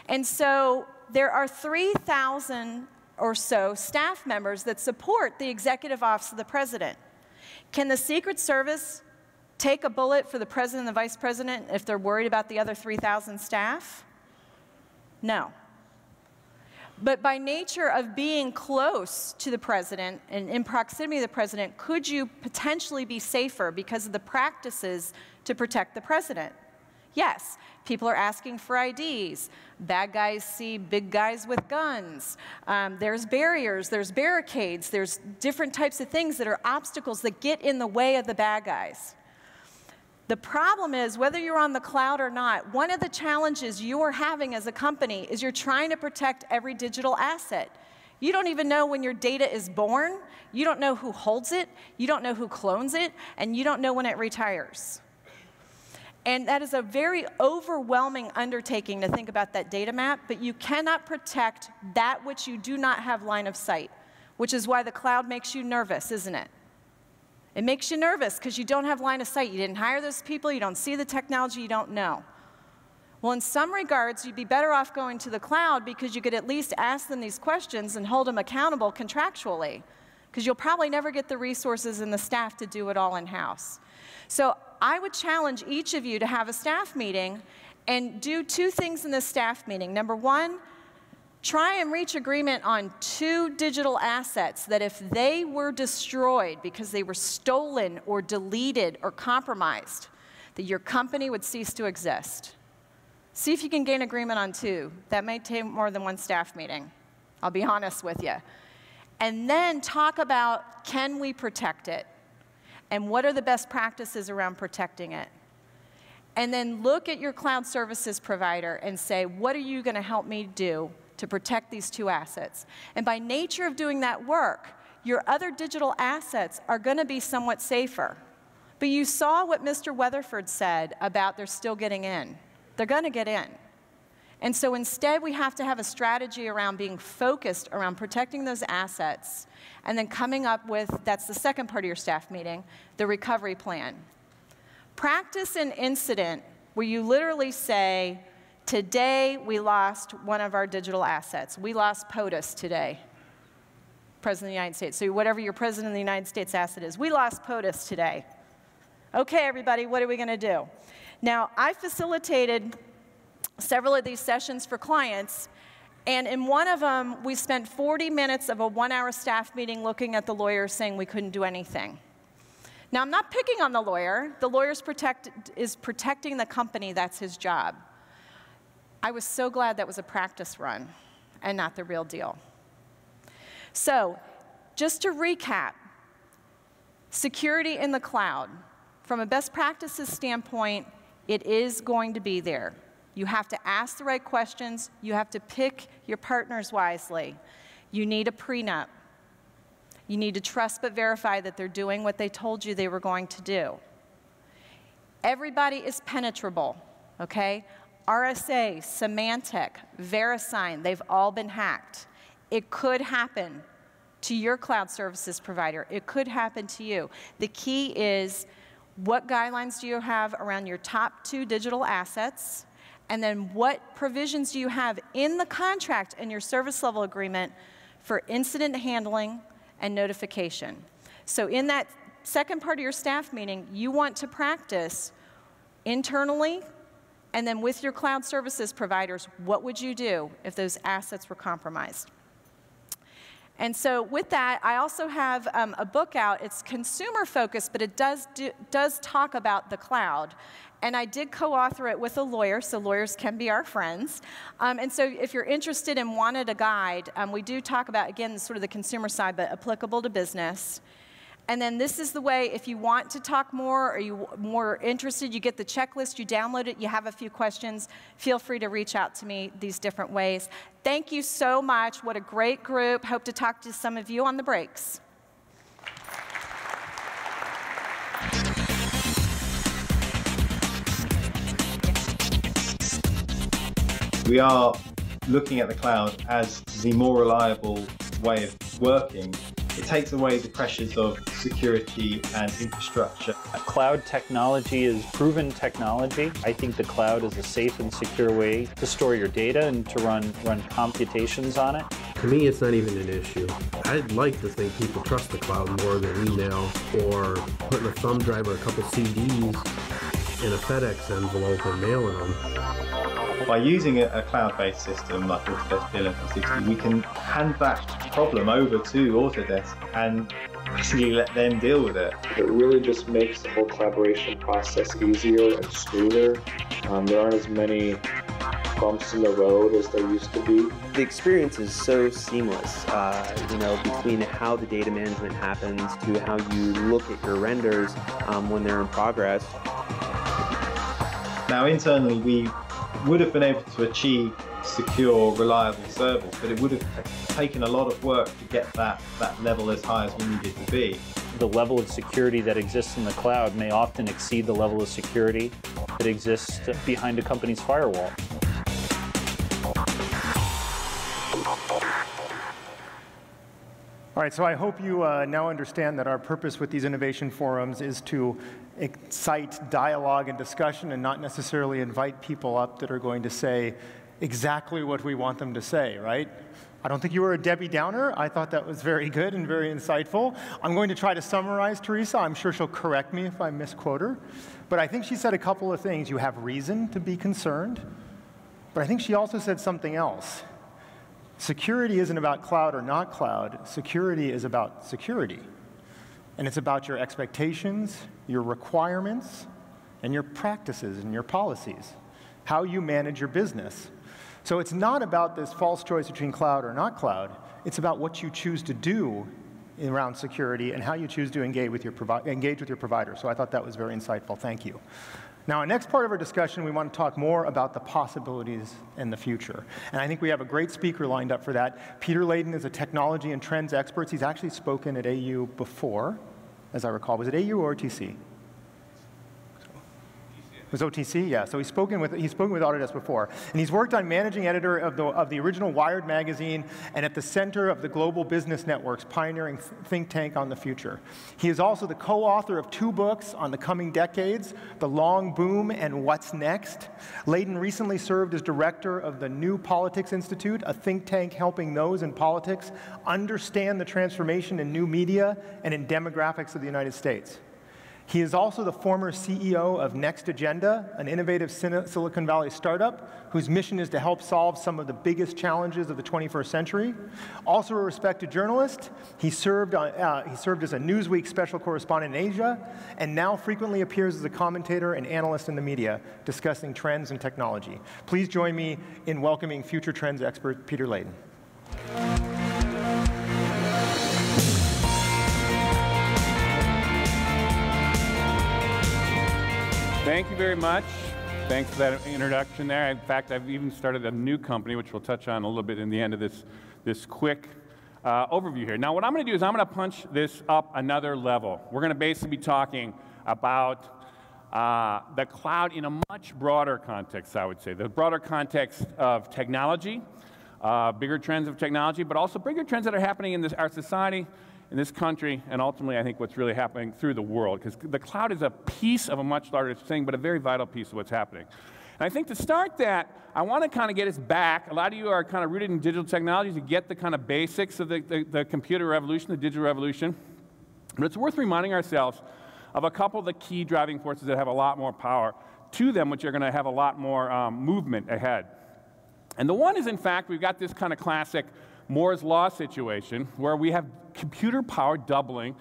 And so there are 3,000 or so staff members that support the Executive Office of the President. Can the Secret Service take a bullet for the President and the Vice President if they're worried about the other 3,000 staff? No. But by nature of being close to the President and in proximity to the President, could you potentially be safer because of the practices to protect the President? Yes, people are asking for IDs. Bad guys see big guys with guns. There's barriers, there's barricades, there's different types of things that are obstacles that get in the way of the bad guys. The problem is, whether you're on the cloud or not, one of the challenges you're having as a company is you're trying to protect every digital asset. You don't even know when your data is born, you don't know who holds it, you don't know who clones it, and you don't know when it retires. And that is a very overwhelming undertaking to think about that data map, but you cannot protect that which you do not have line of sight, which is why the cloud makes you nervous, isn't it? It makes you nervous because you don't have line of sight. You didn't hire those people, you don't see the technology, you don't know. Well, in some regards, you'd be better off going to the cloud because you could at least ask them these questions and hold them accountable contractually, because you'll probably never get the resources and the staff to do it all in-house. So I would challenge each of you to have a staff meeting and do two things in this staff meeting. Number one, try and reach agreement on 2 digital assets that if they were destroyed because they were stolen or deleted or compromised, that your company would cease to exist. See if you can gain agreement on 2. That may take more than one staff meeting. I'll be honest with you. And then talk about, can we protect it? And what are the best practices around protecting it? And then look at your cloud services provider and say, what are you going to help me do to protect these 2 assets? And by nature of doing that work, your other digital assets are going to be somewhat safer. But you saw what Mr. Weatherford said about they're still getting in. They're going to get in. And so instead, we have to have a strategy around being focused around protecting those assets and then coming up with, that's the second part of your staff meeting, the recovery plan. Practice an incident where you literally say, today we lost one of our digital assets. We lost POTUS today, President of the United States. So whatever your President of the United States asset is, we lost POTUS today. Okay, everybody, what are we going to do? Now, I facilitated several of these sessions for clients, and in one of them, we spent 40 minutes of a 1-hour staff meeting looking at the lawyer saying we couldn't do anything. Now, I'm not picking on the lawyer. The lawyer is protecting the company. That's his job. I was so glad that was a practice run and not the real deal. So, just to recap, security in the cloud. From a best practices standpoint, it is going to be there. You have to ask the right questions. You have to pick your partners wisely. You need a prenup. You need to trust but verify that they're doing what they told you they were going to do. Everybody is penetrable, okay? RSA, Symantec, VeriSign, they've all been hacked. It could happen to your cloud services provider. It could happen to you. The key is, what guidelines do you have around your top 2 digital assets? And then what provisions do you have in the contract and your service level agreement for incident handling and notification? So in that second part of your staff meeting, you want to practice internally and then with your cloud services providers, what would you do if those assets were compromised? And so with that, I also have a book out. It's consumer focused, but it does talk about the cloud. And I did co-author it with a lawyer, so lawyers can be our friends. And so if you're interested and wanted a guide, we do talk about, again, sort of the consumer side, but applicable to business. And then this is the way, if you want to talk more or you're more interested, you get the checklist, you download it, you have a few questions, feel free to reach out to me these different ways. Thank you so much. What a great group. Hope to talk to some of you on the breaks. We are looking at the cloud as the more reliable way of working. It takes away the pressures of security and infrastructure. Cloud technology is proven technology. I think the cloud is a safe and secure way to store your data and to run computations on it. To me, it's not even an issue. I'd like to think people trust the cloud more than email or putting a thumb drive or a couple CDs in a FedEx envelope and mailing them. By using a cloud-based system like Autodesk Build 360, we can hand that problem over to Autodesk and basically let them deal with it. It really just makes the whole collaboration process easier and smoother. There aren't as many bumps in the road as there used to be. The experience is so seamless, between how the data management happens to how you look at your renders when they're in progress. Now, internally, we would have been able to achieve secure, reliable service, but it would have taken a lot of work to get that level as high as we needed to be. The level of security that exists in the cloud may often exceed the level of security that exists behind a company's firewall. All right, so I hope you now understand that our purpose with these innovation forums is to excite dialogue and discussion and not necessarily invite people up that are going to say exactly what we want them to say, right? I don't think you were a Debbie Downer. I thought that was very good and very insightful. I'm going to try to summarize Teresa. I'm sure she'll correct me if I misquote her. But I think she said a couple of things. You have reason to be concerned. But I think she also said something else. Security isn't about cloud or not cloud. Security is about security. And it's about your expectations, your requirements, and your practices and your policies, how you manage your business. So it's not about this false choice between cloud or not cloud. It's about what you choose to do around security and how you choose to engage with your provider. So I thought that was very insightful. Thank you. Now, in the next part of our discussion, we want to talk more about the possibilities in the future. And I think we have a great speaker lined up for that. Peter Leyden is a technology and trends expert. He's actually spoken at AU before, as I recall. Was it AU or OTC? It was OTC, yeah. So he's spoken with Autodesk before, and he's worked on managing editor of the original Wired magazine, and at the center of the Global Business Network's pioneering think tank on the future. He is also the co-author of 2 books on the coming decades, The Long Boom and What's Next. Leyden recently served as director of the New Politics Institute, a think tank helping those in politics understand the transformation in new media and in demographics of the United States. He is also the former CEO of Next Agenda, an innovative Silicon Valley startup whose mission is to help solve some of the biggest challenges of the 21st century. Also a respected journalist, he served as a Newsweek special correspondent in Asia, and now frequently appears as a commentator and analyst in the media discussing trends and technology. Please join me in welcoming future trends expert Peter Leyden. Thank you very much. Thanks for that introduction there. In fact, I've even started a new company, which we'll touch on a little bit in the end of this quick overview here. Now, what I'm going to do is I'm going to punch this up another level. We're going to basically be talking about the cloud in a much broader context, I would say. The broader context of technology, bigger trends of technology, but also bigger trends that are happening in our society, in this country, and ultimately, I think, what's really happening through the world. Because the cloud is a piece of a much larger thing, but a very vital piece of what's happening. And I think to start that, I want to kind of get us back. A lot of you are kind of rooted in digital technologies. You get the kind of basics of the computer revolution, the digital revolution. But it's worth reminding ourselves of a couple of the key driving forces that have a lot more power to them, which are going to have a lot more movement ahead. And the one is, in fact, we've got this kind of classic Moore's Law situation where we have computer power doubling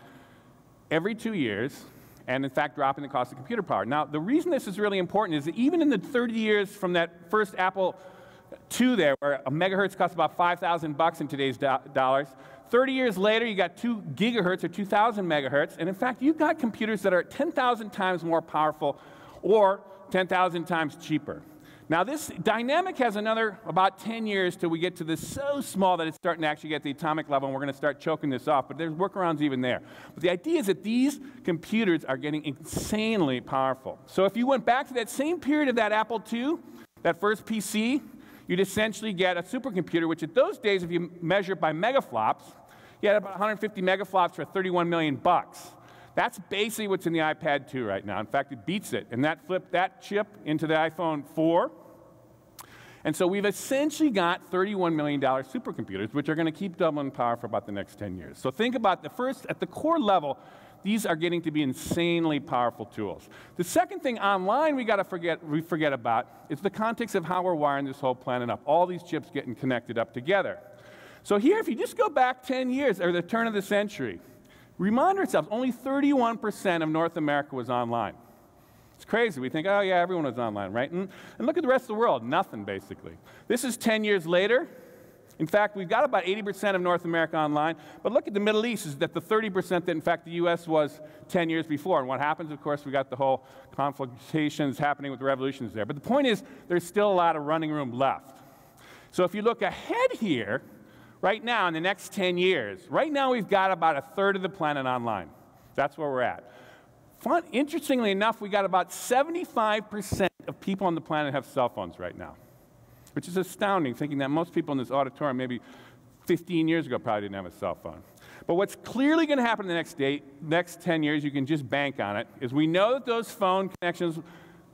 every 2 years, and in fact dropping the cost of computer power. Now, the reason this is really important is that even in the 30 years from that first Apple II there, where a megahertz costs about $5,000 in today's dollars, 30 years later, you got 2 gigahertz or 2,000 megahertz, and in fact, you've got computers that are 10,000 times more powerful or 10,000 times cheaper. Now, this dynamic has another about 10 years till we get to this so small that it's starting to actually get to the atomic level, and we're going to start choking this off, but there's workarounds even there. But the idea is that these computers are getting insanely powerful. So if you went back to that same period of that Apple II, that first PC, you'd essentially get a supercomputer, which at those days, if you measure it by megaflops, you had about 150 megaflops for $31 million. That's basically what's in the iPad 2 right now. In fact, it beats it. And that flipped that chip into the iPhone 4. And so we've essentially got $31 million supercomputers, which are going to keep doubling in power for about the next 10 years. So think about the first, at the core level, these are getting to be insanely powerful tools. The second thing online we forget about is the context of how we're wiring this whole planet up. All these chips getting connected up together. So here, if you just go back 10 years, or the turn of the century, remind ourselves, only 31% of North America was online. It's crazy. We think, oh yeah, everyone was online, right? And look at the rest of the world, nothing basically. This is 10 years later. In fact, we've got about 80% of North America online, but look at the Middle East, is that the 30% that in fact the US was 10 years before. And what happens, of course, we got the whole conflagrations happening with the revolutions there. But the point is, there's still a lot of running room left. So if you look ahead here, right now, in the next 10 years, right now we've got about a third of the planet online. That's where we're at. Interestingly enough, we got about 75% of people on the planet have cell phones right now, which is astounding, thinking that most people in this auditorium maybe 15 years ago probably didn't have a cell phone. But what's clearly going to happen in the next 10 years, you can just bank on it, is we know that those phone connections,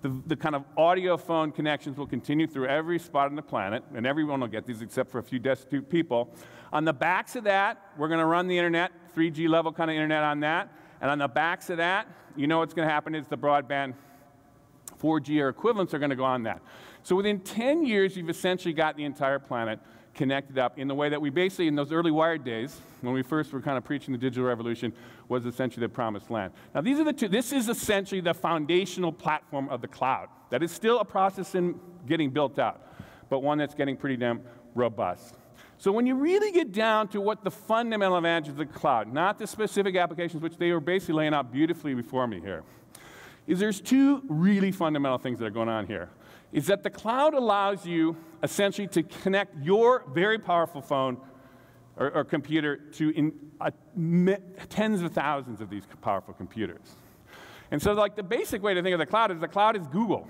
the kind of audio phone connections will continue through every spot on the planet, and everyone will get these except for a few destitute people. On the backs of that, we're going to run the internet, 3G level kind of internet on that. And on the backs of that, you know what's going to happen is the broadband 4G or equivalents are going to go on that. So within 10 years, you've essentially got the entire planet connected up in the way that we basically, in those early wired days, when we first were kind of preaching the digital revolution, was essentially the promised land. Now, these are the two. This is essentially the foundational platform of the cloud. That is still a process in getting built out, but one that's getting pretty damn robust. So when you really get down to what the fundamental advantages of the cloud, not the specific applications, which they were basically laying out beautifully before me here, is there's two really fundamental things that are going on here. Is that the cloud allows you essentially to connect your very powerful phone or computer to tens of thousands of these powerful computers. And so like the basic way to think of the cloud is Google.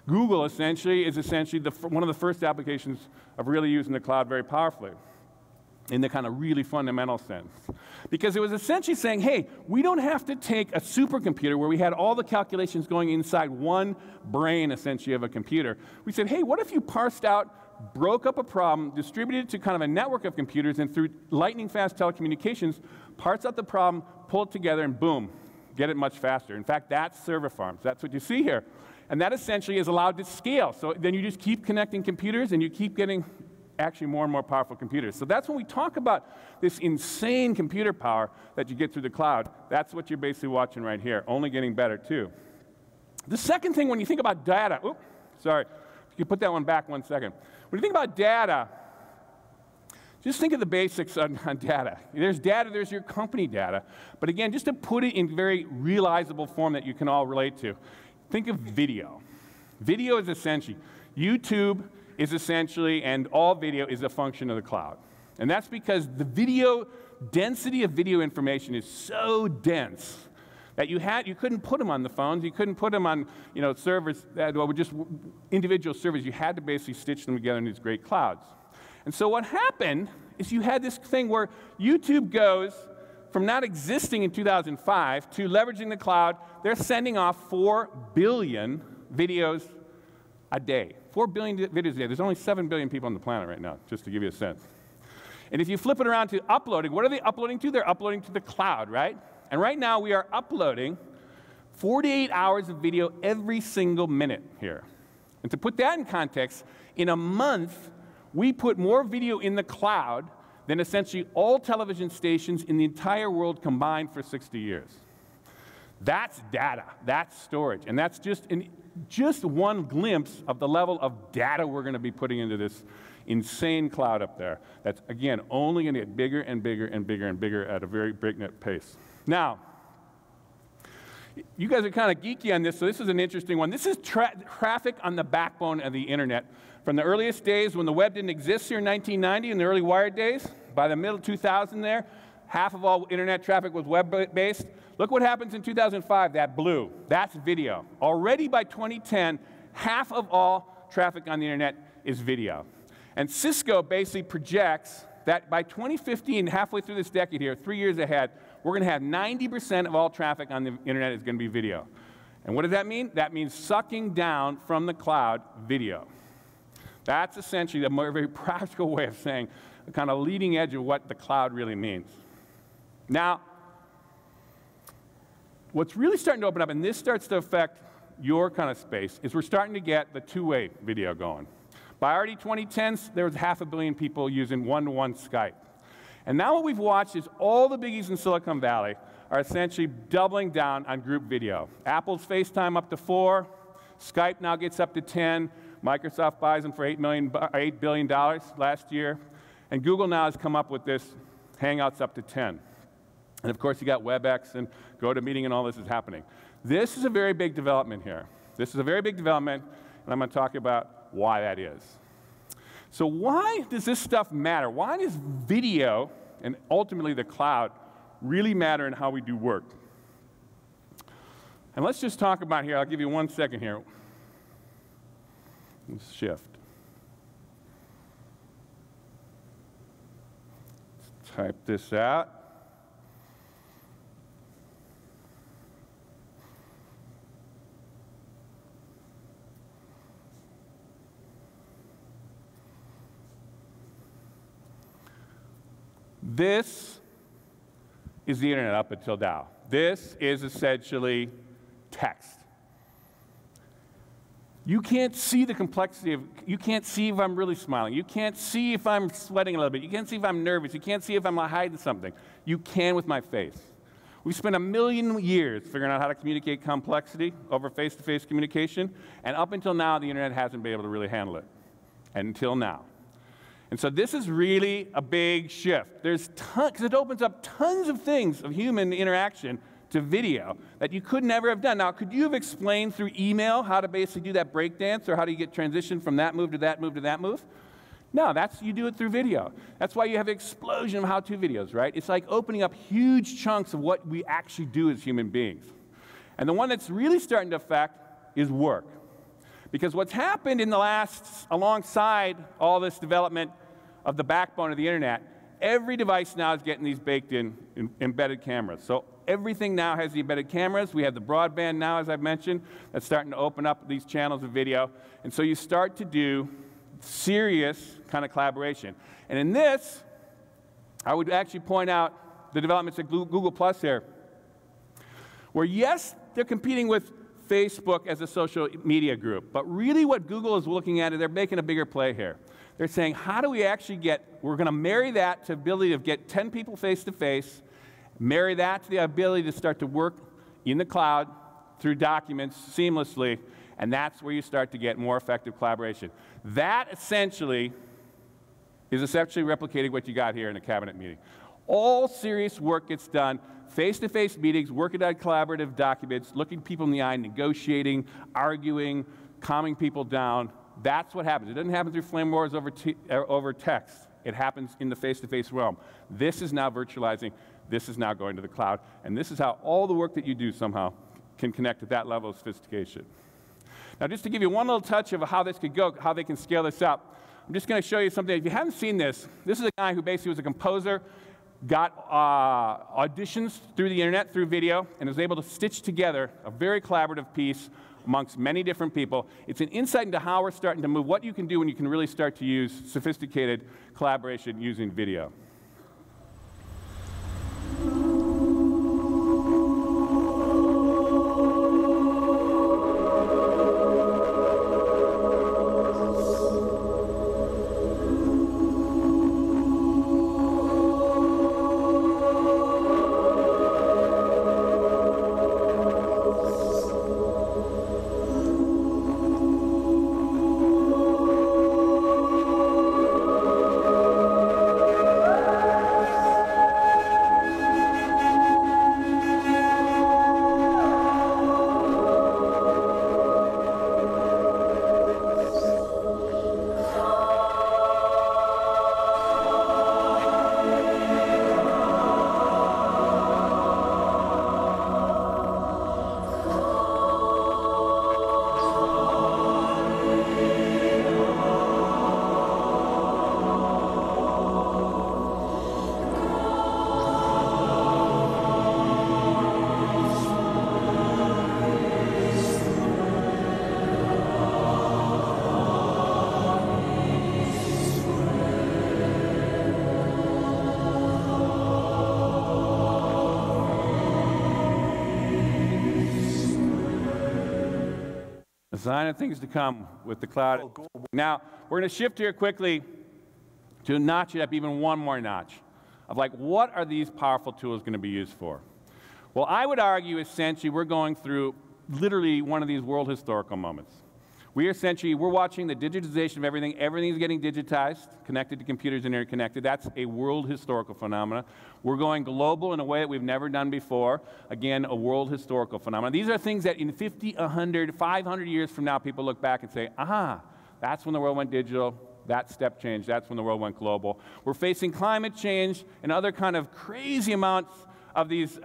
Google essentially is one of the first applications of really using the cloud very powerfully in the kind of really fundamental sense. Because it was essentially saying, hey, we don't have to take a supercomputer where we had all the calculations going inside one brain, essentially, of a computer. We said, hey, what if you parsed out, broke up a problem, distributed it to kind of a network of computers, and through lightning-fast telecommunications, parse out the problem, pull it together, and boom, get it much faster. In fact, that's server farms. That's what you see here. And that essentially is allowed to scale. So then you just keep connecting computers, and you keep getting actually more and more powerful computers. So that's when we talk about this insane computer power that you get through the cloud. That's what you're basically watching right here, only getting better too. The second thing, when you think about data, if you put that one back 1 second. When you think about data, just think of the basics on data. There's data, there's your company data. But again, just to put it in very realizable form that you can all relate to, think of video. Video is essentially, YouTube is essentially, and all video is a function of the cloud. And that's because the density of video information is so dense that you couldn't put them on the phones, you couldn't put them on servers that were just individual servers. You had to basically stitch them together in these great clouds. And so what happened is you had this thing where YouTube goes from not existing in 2005 to leveraging the cloud. They're sending off 4 billion videos a day. 4 billion videos a day. There's only 7 billion people on the planet right now, just to give you a sense. And if you flip it around to uploading, what are they uploading to? They're uploading to the cloud, right? And right now we are uploading 48 hours of video every single minute here. And to put that in context, in a month, we put more video in the cloud than essentially all television stations in the entire world combined for 60 years. That's data, that's storage, and that's just one glimpse of the level of data we're going to be putting into insane cloud up there. That's, again, only going to get bigger and bigger and bigger and bigger at a very breakneck pace. Now, you guys are kind of geeky on this, so this is an interesting one. This is traffic on the backbone of the internet. From the earliest days when the web didn't exist here in 1990, in the early wired days, by the middle 2000 there, half of all internet traffic was web-based. Look what happens in 2005, that blue. That's video. Already by 2010, half of all traffic on the internet is video. And Cisco basically projects that by 2015, halfway through this decade here, 3 years ahead, we're going to have 90% of all traffic on the internet is going to be video. And what does that mean? That means sucking down from the cloud video. That's essentially a very practical way of saying the kind of leading edge of what the cloud really means. Now, what's really starting to open up, and this starts to affect your kind of space, is we're starting to get the two-way video going. By already 2010s, there was 500 million people using one-to-one Skype. And now what we've watched is all the biggies in Silicon Valley are essentially doubling down on group video. Apple's FaceTime up to 4, Skype now gets up to 10, Microsoft buys them for $8 billion last year, and Google now has come up with this Hangouts up to 10. And of course, you got WebEx and GoToMeeting and all this is happening. This is a very big development here. This is a very big development, and I'm going to talk about why that is. So why does this stuff matter? Why does video and ultimately the cloud really matter in how we do work? And let's just talk about here. I'll give you 1 second here. Let's shift. Let's type this out. This is the internet up until now. This is essentially text. You can't see the complexity of, you can't see if I'm really smiling. You can't see if I'm sweating a little bit. You can't see if I'm nervous. You can't see if I'm hiding something. You can with my face. We spent 1 million years figuring out how to communicate complexity over face-to-face communication, and up until now, the internet hasn't been able to really handle it, until now. And so this is really a big shift. There's tons, because it opens up tons of things of human interaction to video that you could never have done. Now, could you have explained through email how to basically do that breakdance, or how do you get transition from that move to that move to that move? No, you do it through video. That's why you have an explosion of how-to videos, right? It's like opening up huge chunks of what we actually do as human beings. And the one that's really starting to affect is work. Because what's happened in the last, alongside all this development of the backbone of the internet, every device now is getting these baked-in embedded cameras. So everything now has the embedded cameras. We have the broadband now, as I've mentioned, that's starting to open up these channels of video. And so you start to do serious kind of collaboration. And in this, I would actually point out the developments at Google Plus here, where yes, they're competing with Facebook as a social media group, but really what Google is looking at is they're making a bigger play here. They're saying, how do we actually we're going to marry that to the ability to get 10 people face-to-face, marry that to the ability to start to work in the cloud through documents seamlessly, and that's where you start to get more effective collaboration. That essentially is replicating what you got here in a cabinet meeting. All serious work gets done, face-to-face meetings, working on collaborative documents, looking people in the eye, negotiating, arguing, calming people down. That's what happens. It doesn't happen through flame wars over text. It happens in the face-to-face realm. This is now virtualizing. This is now going to the cloud. And this is how all the work that you do somehow can connect to that level of sophistication. Now, just to give you one little touch of how this could go, how they can scale this up, I'm just going to show you something. If you haven't seen this, this is a guy who basically was a composer, got auditions through the internet, through video, and was able to stitch together a very collaborative piece amongst many different people. It's an insight into how we're starting to move, what you can do when you can really start to use sophisticated collaboration using video. A sign of things to come with the cloud. Now, we're going to shift here quickly to notch it up even one more notch of like, what are these powerful tools going to be used for? Well, I would argue essentially we're going through literally one of these world historical moments. We're watching the digitization of everything. Everything's getting digitized, connected to computers and interconnected. That's a world historical phenomenon. We're going global in a way that we've never done before. Again, a world historical phenomenon. These are things that in 50, 100, 500 years from now, people look back and say, aha, that's when the world went digital. That step change. That's when the world went global. We're facing climate change and other kind of crazy amounts of these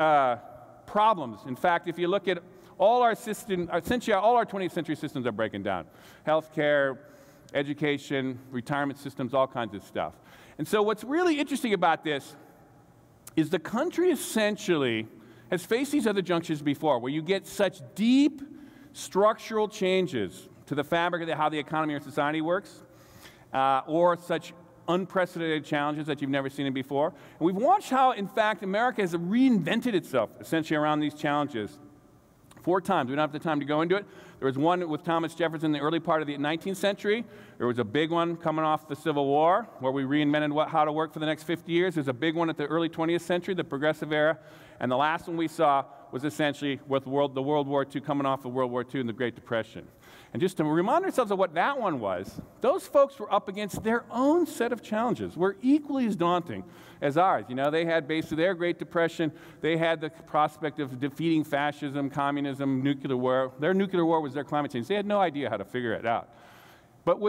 problems. In fact, if you look at all our systems, essentially all our 20th century systems are breaking down. Healthcare, education, retirement systems, all kinds of stuff. And so what's really interesting about this is the country essentially has faced these other junctures before, where you get such deep structural changes to the fabric of how the economy or society works, or such unprecedented challenges that you've never seen it before. And we've watched how, in fact, America has reinvented itself essentially around these challenges 4 times. We don't have the time to go into it. There was one with Thomas Jefferson in the early part of the 19th century. There was a big one coming off the Civil War, where we reinvented how to work for the next 50 years. There's a big one at the early 20th century, the Progressive Era. And the last one we saw was essentially with the World War II, coming off of World War II and the Great Depression. And just to remind ourselves of what that one was, those folks were up against their own set of challenges, were equally as daunting as ours. You know, they had basically their Great Depression, they had the prospect of defeating fascism, communism, nuclear war. Their nuclear war was their climate change. They had no idea how to figure it out. But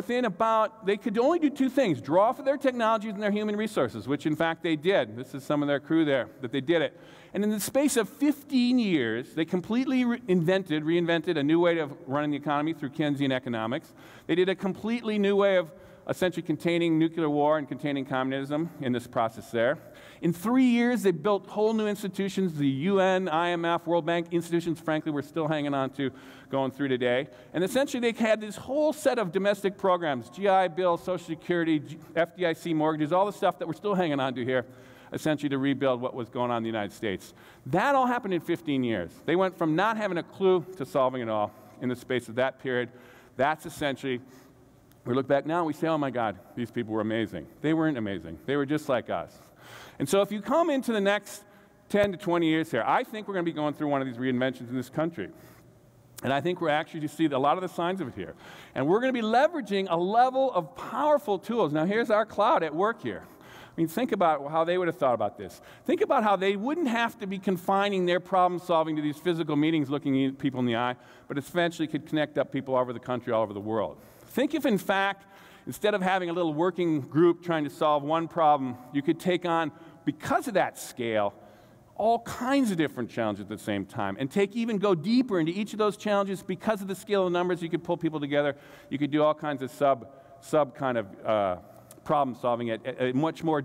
they could only do 2 things, draw for their technologies and their human resources, which in fact they did. This is some of their crew there, that they did it. And in the space of 15 years, they completely reinvented a new way of running the economy through Keynesian economics. They did a completely new way of essentially containing nuclear war and containing communism in this process there. In 3 years, they built whole new institutions, the UN, IMF, World Bank, institutions, frankly, we're still hanging on to going through today. And essentially, they had this whole set of domestic programs, GI Bill, Social Security, FDIC mortgages, all the stuff that we're still hanging on to here, essentially to rebuild what was going on in the United States. That all happened in 15 years. They went from not having a clue to solving it all in the space of that period. That's essentially, we look back now and we say, oh my God, these people were amazing. They weren't amazing. They were just like us. And so if you come into the next 10 to 20 years here, I think we're going to be going through one of these reinventions in this country. And I think we're actually to see a lot of the signs of it here. And we're going to be leveraging a level of powerful tools. Now here's our cloud at work here. I mean, think about how they would have thought about this. Think about how they wouldn't have to be confining their problem solving to these physical meetings looking at people in the eye, but eventually could connect up people all over the country, all over the world. Think if, in fact, instead of having a little working group trying to solve one problem, you could take on, because of that scale, all kinds of different challenges at the same time, and go deeper into each of those challenges. Because of the scale of numbers, you could pull people together. You could do all kinds of sub kind of problem solving at a much more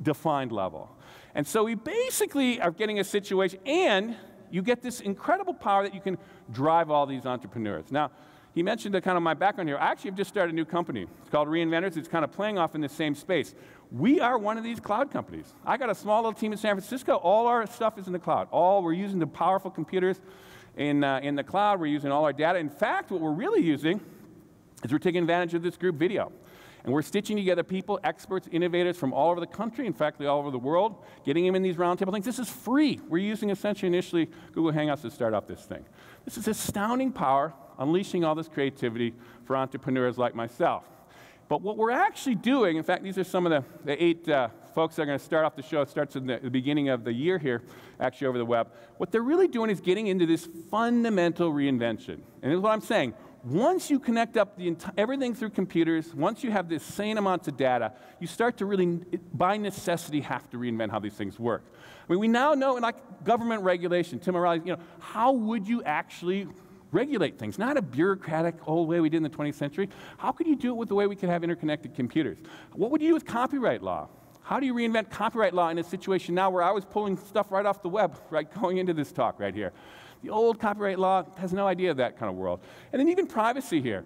defined level. And so we basically are getting a situation, and you get this incredible power that you can drive all these entrepreneurs. Now, he mentioned kind of my background here. I actually have just started a new company. It's called Reinventors. It's kind of playing off in the same space. We are one of these cloud companies. I got a small little team in San Francisco. All our stuff is in the cloud. We're using the powerful computers in the cloud. We're using all our data. In fact, what we're really using is we're taking advantage of this group video. And we're stitching together people, experts, innovators from all over the country, in fact, all over the world, getting them in these roundtable things. This is free. We're using essentially initially Google Hangouts to start off this thing. This is astounding power, unleashing all this creativity for entrepreneurs like myself. But what we're actually doing, in fact, these are some of the 8 folks that are going to start off the show. It starts in the beginning of the year here, actually over the web. What they're really doing is getting into this fundamental reinvention. And here's what I'm saying. Once you connect up everything through computers, once you have the same amounts of data, you start to really, by necessity, have to reinvent how these things work. I mean, we now know in like government regulation, Tim O'Reilly, how would you actually regulate things? Not a bureaucratic old way we did in the 20th century. How could you do it with the way we could have interconnected computers? What would you do with copyright law? How do you reinvent copyright law in a situation now where I was pulling stuff right off the web, right, going into this talk right here? The old copyright law has no idea of that kind of world. And then even privacy here.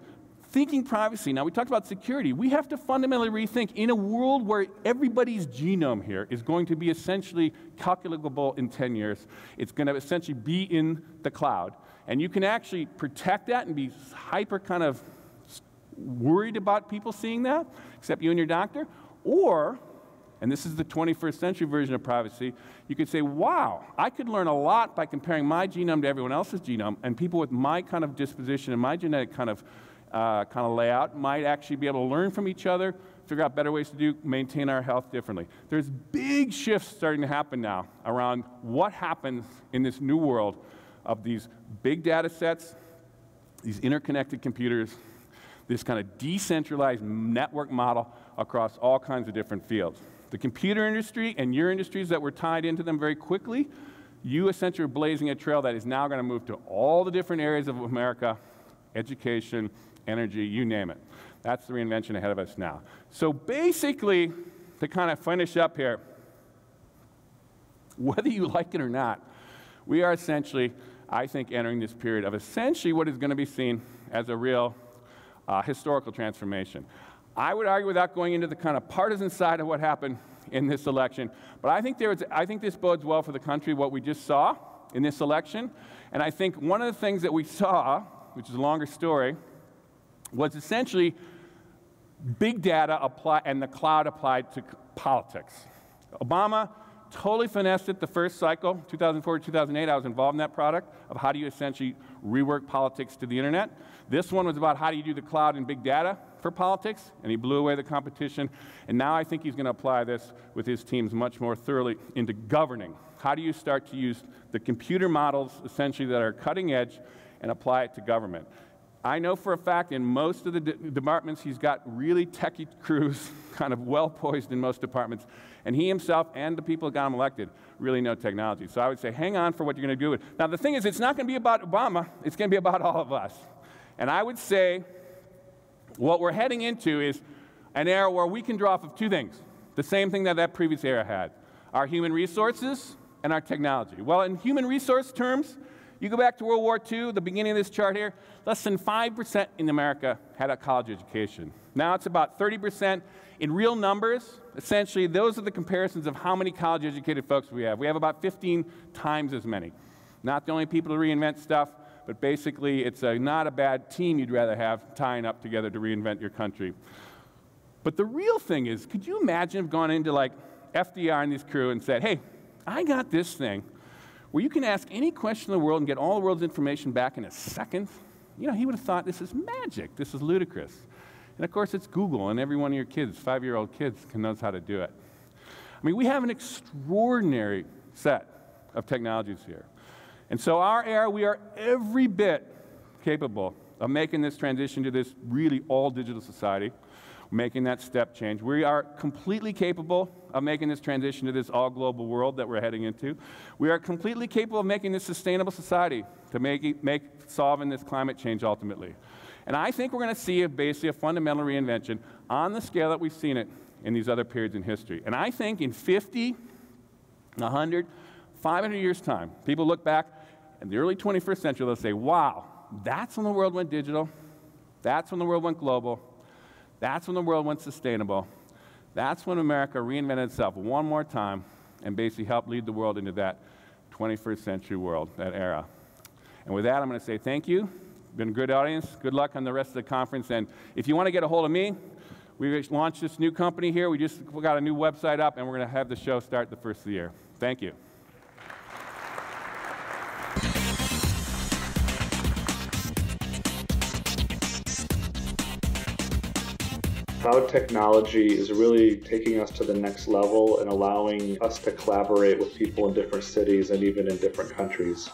thinking privacy. Now, we talked about security. We have to fundamentally rethink in a world where everybody's genome here is going to be essentially calculable in 10 years. It's going to essentially be in the cloud. And you can actually protect that and be hyper kind of worried about people seeing that, except you and your doctor. Or, and this is the 21st century version of privacy, you could say, wow, I could learn a lot by comparing my genome to everyone else's genome, and people with my kind of disposition and my genetic kind of layout might actually be able to learn from each other, figure out better ways to maintain our health differently. There's big shifts starting to happen now around what happens in this new world of these big data sets, these interconnected computers, this kind of decentralized network model across all kinds of different fields. The computer industry and your industries that were tied into them very quickly, you essentially are blazing a trail that is now going to move to all the different areas of America, education, energy, you name it. That's the reinvention ahead of us now. So basically, to kind of finish up here, whether you like it or not, we are essentially, I think, entering this period of essentially what is going to be seen as a real historical transformation. I would argue, without going into the kind of partisan side of what happened in this election, but I think this bodes well for the country, what we just saw in this election. And I think one of the things that we saw, which is a longer story, was essentially big data and the cloud applied to politics. Obama totally finessed it the first cycle, 2004 to 2008. I was involved in that product of how do you essentially rework politics to the internet. This one was about how do you do the cloud and big data for politics, and he blew away the competition. And now I think he's going to apply this with his teams much more thoroughly into governing. How do you start to use the computer models essentially that are cutting edge and apply it to government? I know for a fact in most of the departments he's got really techie crews, kind of well-poised in most departments, and he himself and the people that got him elected really know technology. So I would say hang on for what you're going to do with it. Now the thing is, it's not going to be about Obama, it's going to be about all of us. And I would say what we're heading into is an era where we can draw off of two things, the same thing that previous era had, our human resources and our technology. Well, in human resource terms, you go back to World War II, the beginning of this chart here, less than 5% in America had a college education. Now it's about 30%. In real numbers, essentially, those are the comparisons of how many college-educated folks we have. We have about 15 times as many. Not the only people to reinvent stuff, but basically it's not a bad team you'd rather have tying up together to reinvent your country. But the real thing is, could you imagine if gone into like FDR and his crew and said, hey, I got this thing where you can ask any question in the world and get all the world's information back in a second? You know, he would have thought this is magic, this is ludicrous. And of course it's Google, and every one of your kids, 5-year-old kids, knows how to do it. I mean, we have an extraordinary set of technologies here. And so our era, we are every bit capable of making this transition to this really all-digital society, making that step change. We are completely capable of making this transition to this all-global world that we're heading into. We are completely capable of making this sustainable society to solving this climate change ultimately. And I think we're going to see basically a fundamental reinvention on the scale that we've seen it in these other periods in history. And I think in 50, 100, 500 years' time, people look back in the early 21st century, they'll say, wow, that's when the world went digital, that's when the world went global, that's when the world went sustainable, that's when America reinvented itself one more time and basically helped lead the world into that 21st century world, that era. And with that, I'm going to say thank you. Been a good audience. Good luck on the rest of the conference. And if you want to get a hold of me, we launched this new company here. We got a new website up, and we're going to have the show start the first of the year. Thank you. Cloud technology is really taking us to the next level and allowing us to collaborate with people in different cities and even in different countries.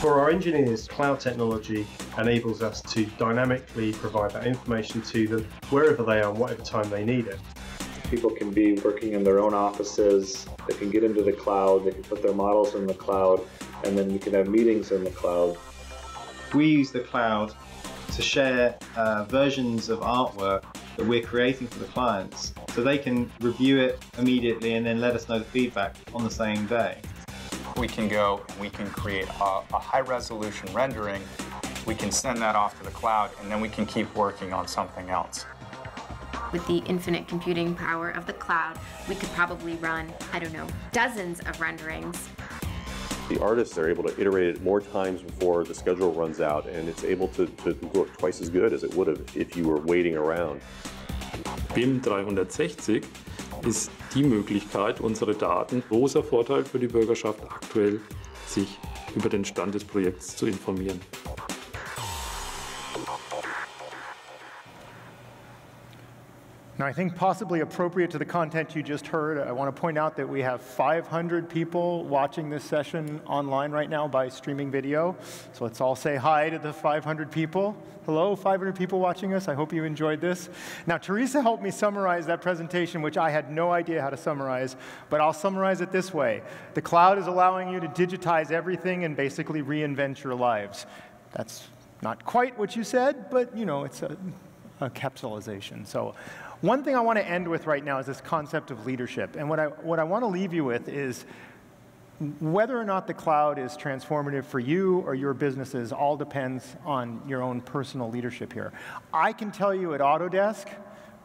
For our engineers, cloud technology enables us to dynamically provide that information to them wherever they are and whatever time they need it. People can be working in their own offices, they can get into the cloud, they can put their models in the cloud, and then we can have meetings in the cloud. We use the cloud to share versions of artwork that we're creating for the clients so they can review it immediately and then let us know the feedback on the same day. We can go and we can create a high-resolution rendering we can send that off to the cloud, and then we can keep working on something else. With the infinite computing power of the cloud, we could probably run, I don't know, dozens of renderings. The artists are able to iterate it more times before the schedule runs out, and it's able to look twice as good as it would have if you were waiting around. BIM 360 ist die Möglichkeit, unsere Daten, großer Vorteil für die Bürgerschaft aktuell, sich über den Stand des Projekts zu informieren. Now, I think possibly appropriate to the content you just heard, I want to point out that we have 500 people watching this session online right now by streaming video. So let's all say hi to the 500 people. Hello, 500 people watching us. I hope you enjoyed this. Now, Teresa helped me summarize that presentation, which I had no idea how to summarize, but I'll summarize it this way. The cloud is allowing you to digitize everything and basically reinvent your lives. That's not quite what you said, but you know, it's a capsulization. So one thing I want to end with right now is this concept of leadership. And what I want to leave you with is whether or not the cloud is transformative for you or your businesses all depends on your own personal leadership here. I can tell you at Autodesk,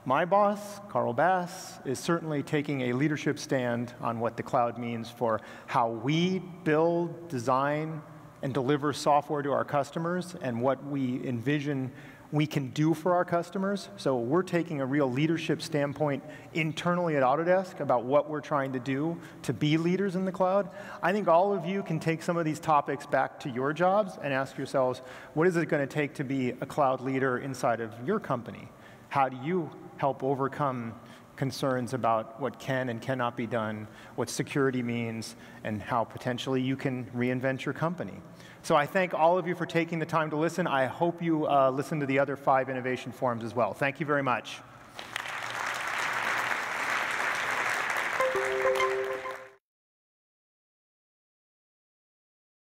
my boss, Carl Bass, is certainly taking a leadership stand on what the cloud means for how we build, design, and deliver software to our customers and what we envision we can do for our customers. So we're taking a real leadership standpoint internally at Autodesk about what we're trying to do to be leaders in the cloud. I think all of you can take some of these topics back to your jobs and ask yourselves, what is it going to take to be a cloud leader inside of your company? How do you help overcome concerns about what can and cannot be done, what security means, and how potentially you can reinvent your company? So I thank all of you for taking the time to listen. I hope you listen to the other 5 innovation forums as well. Thank you very much.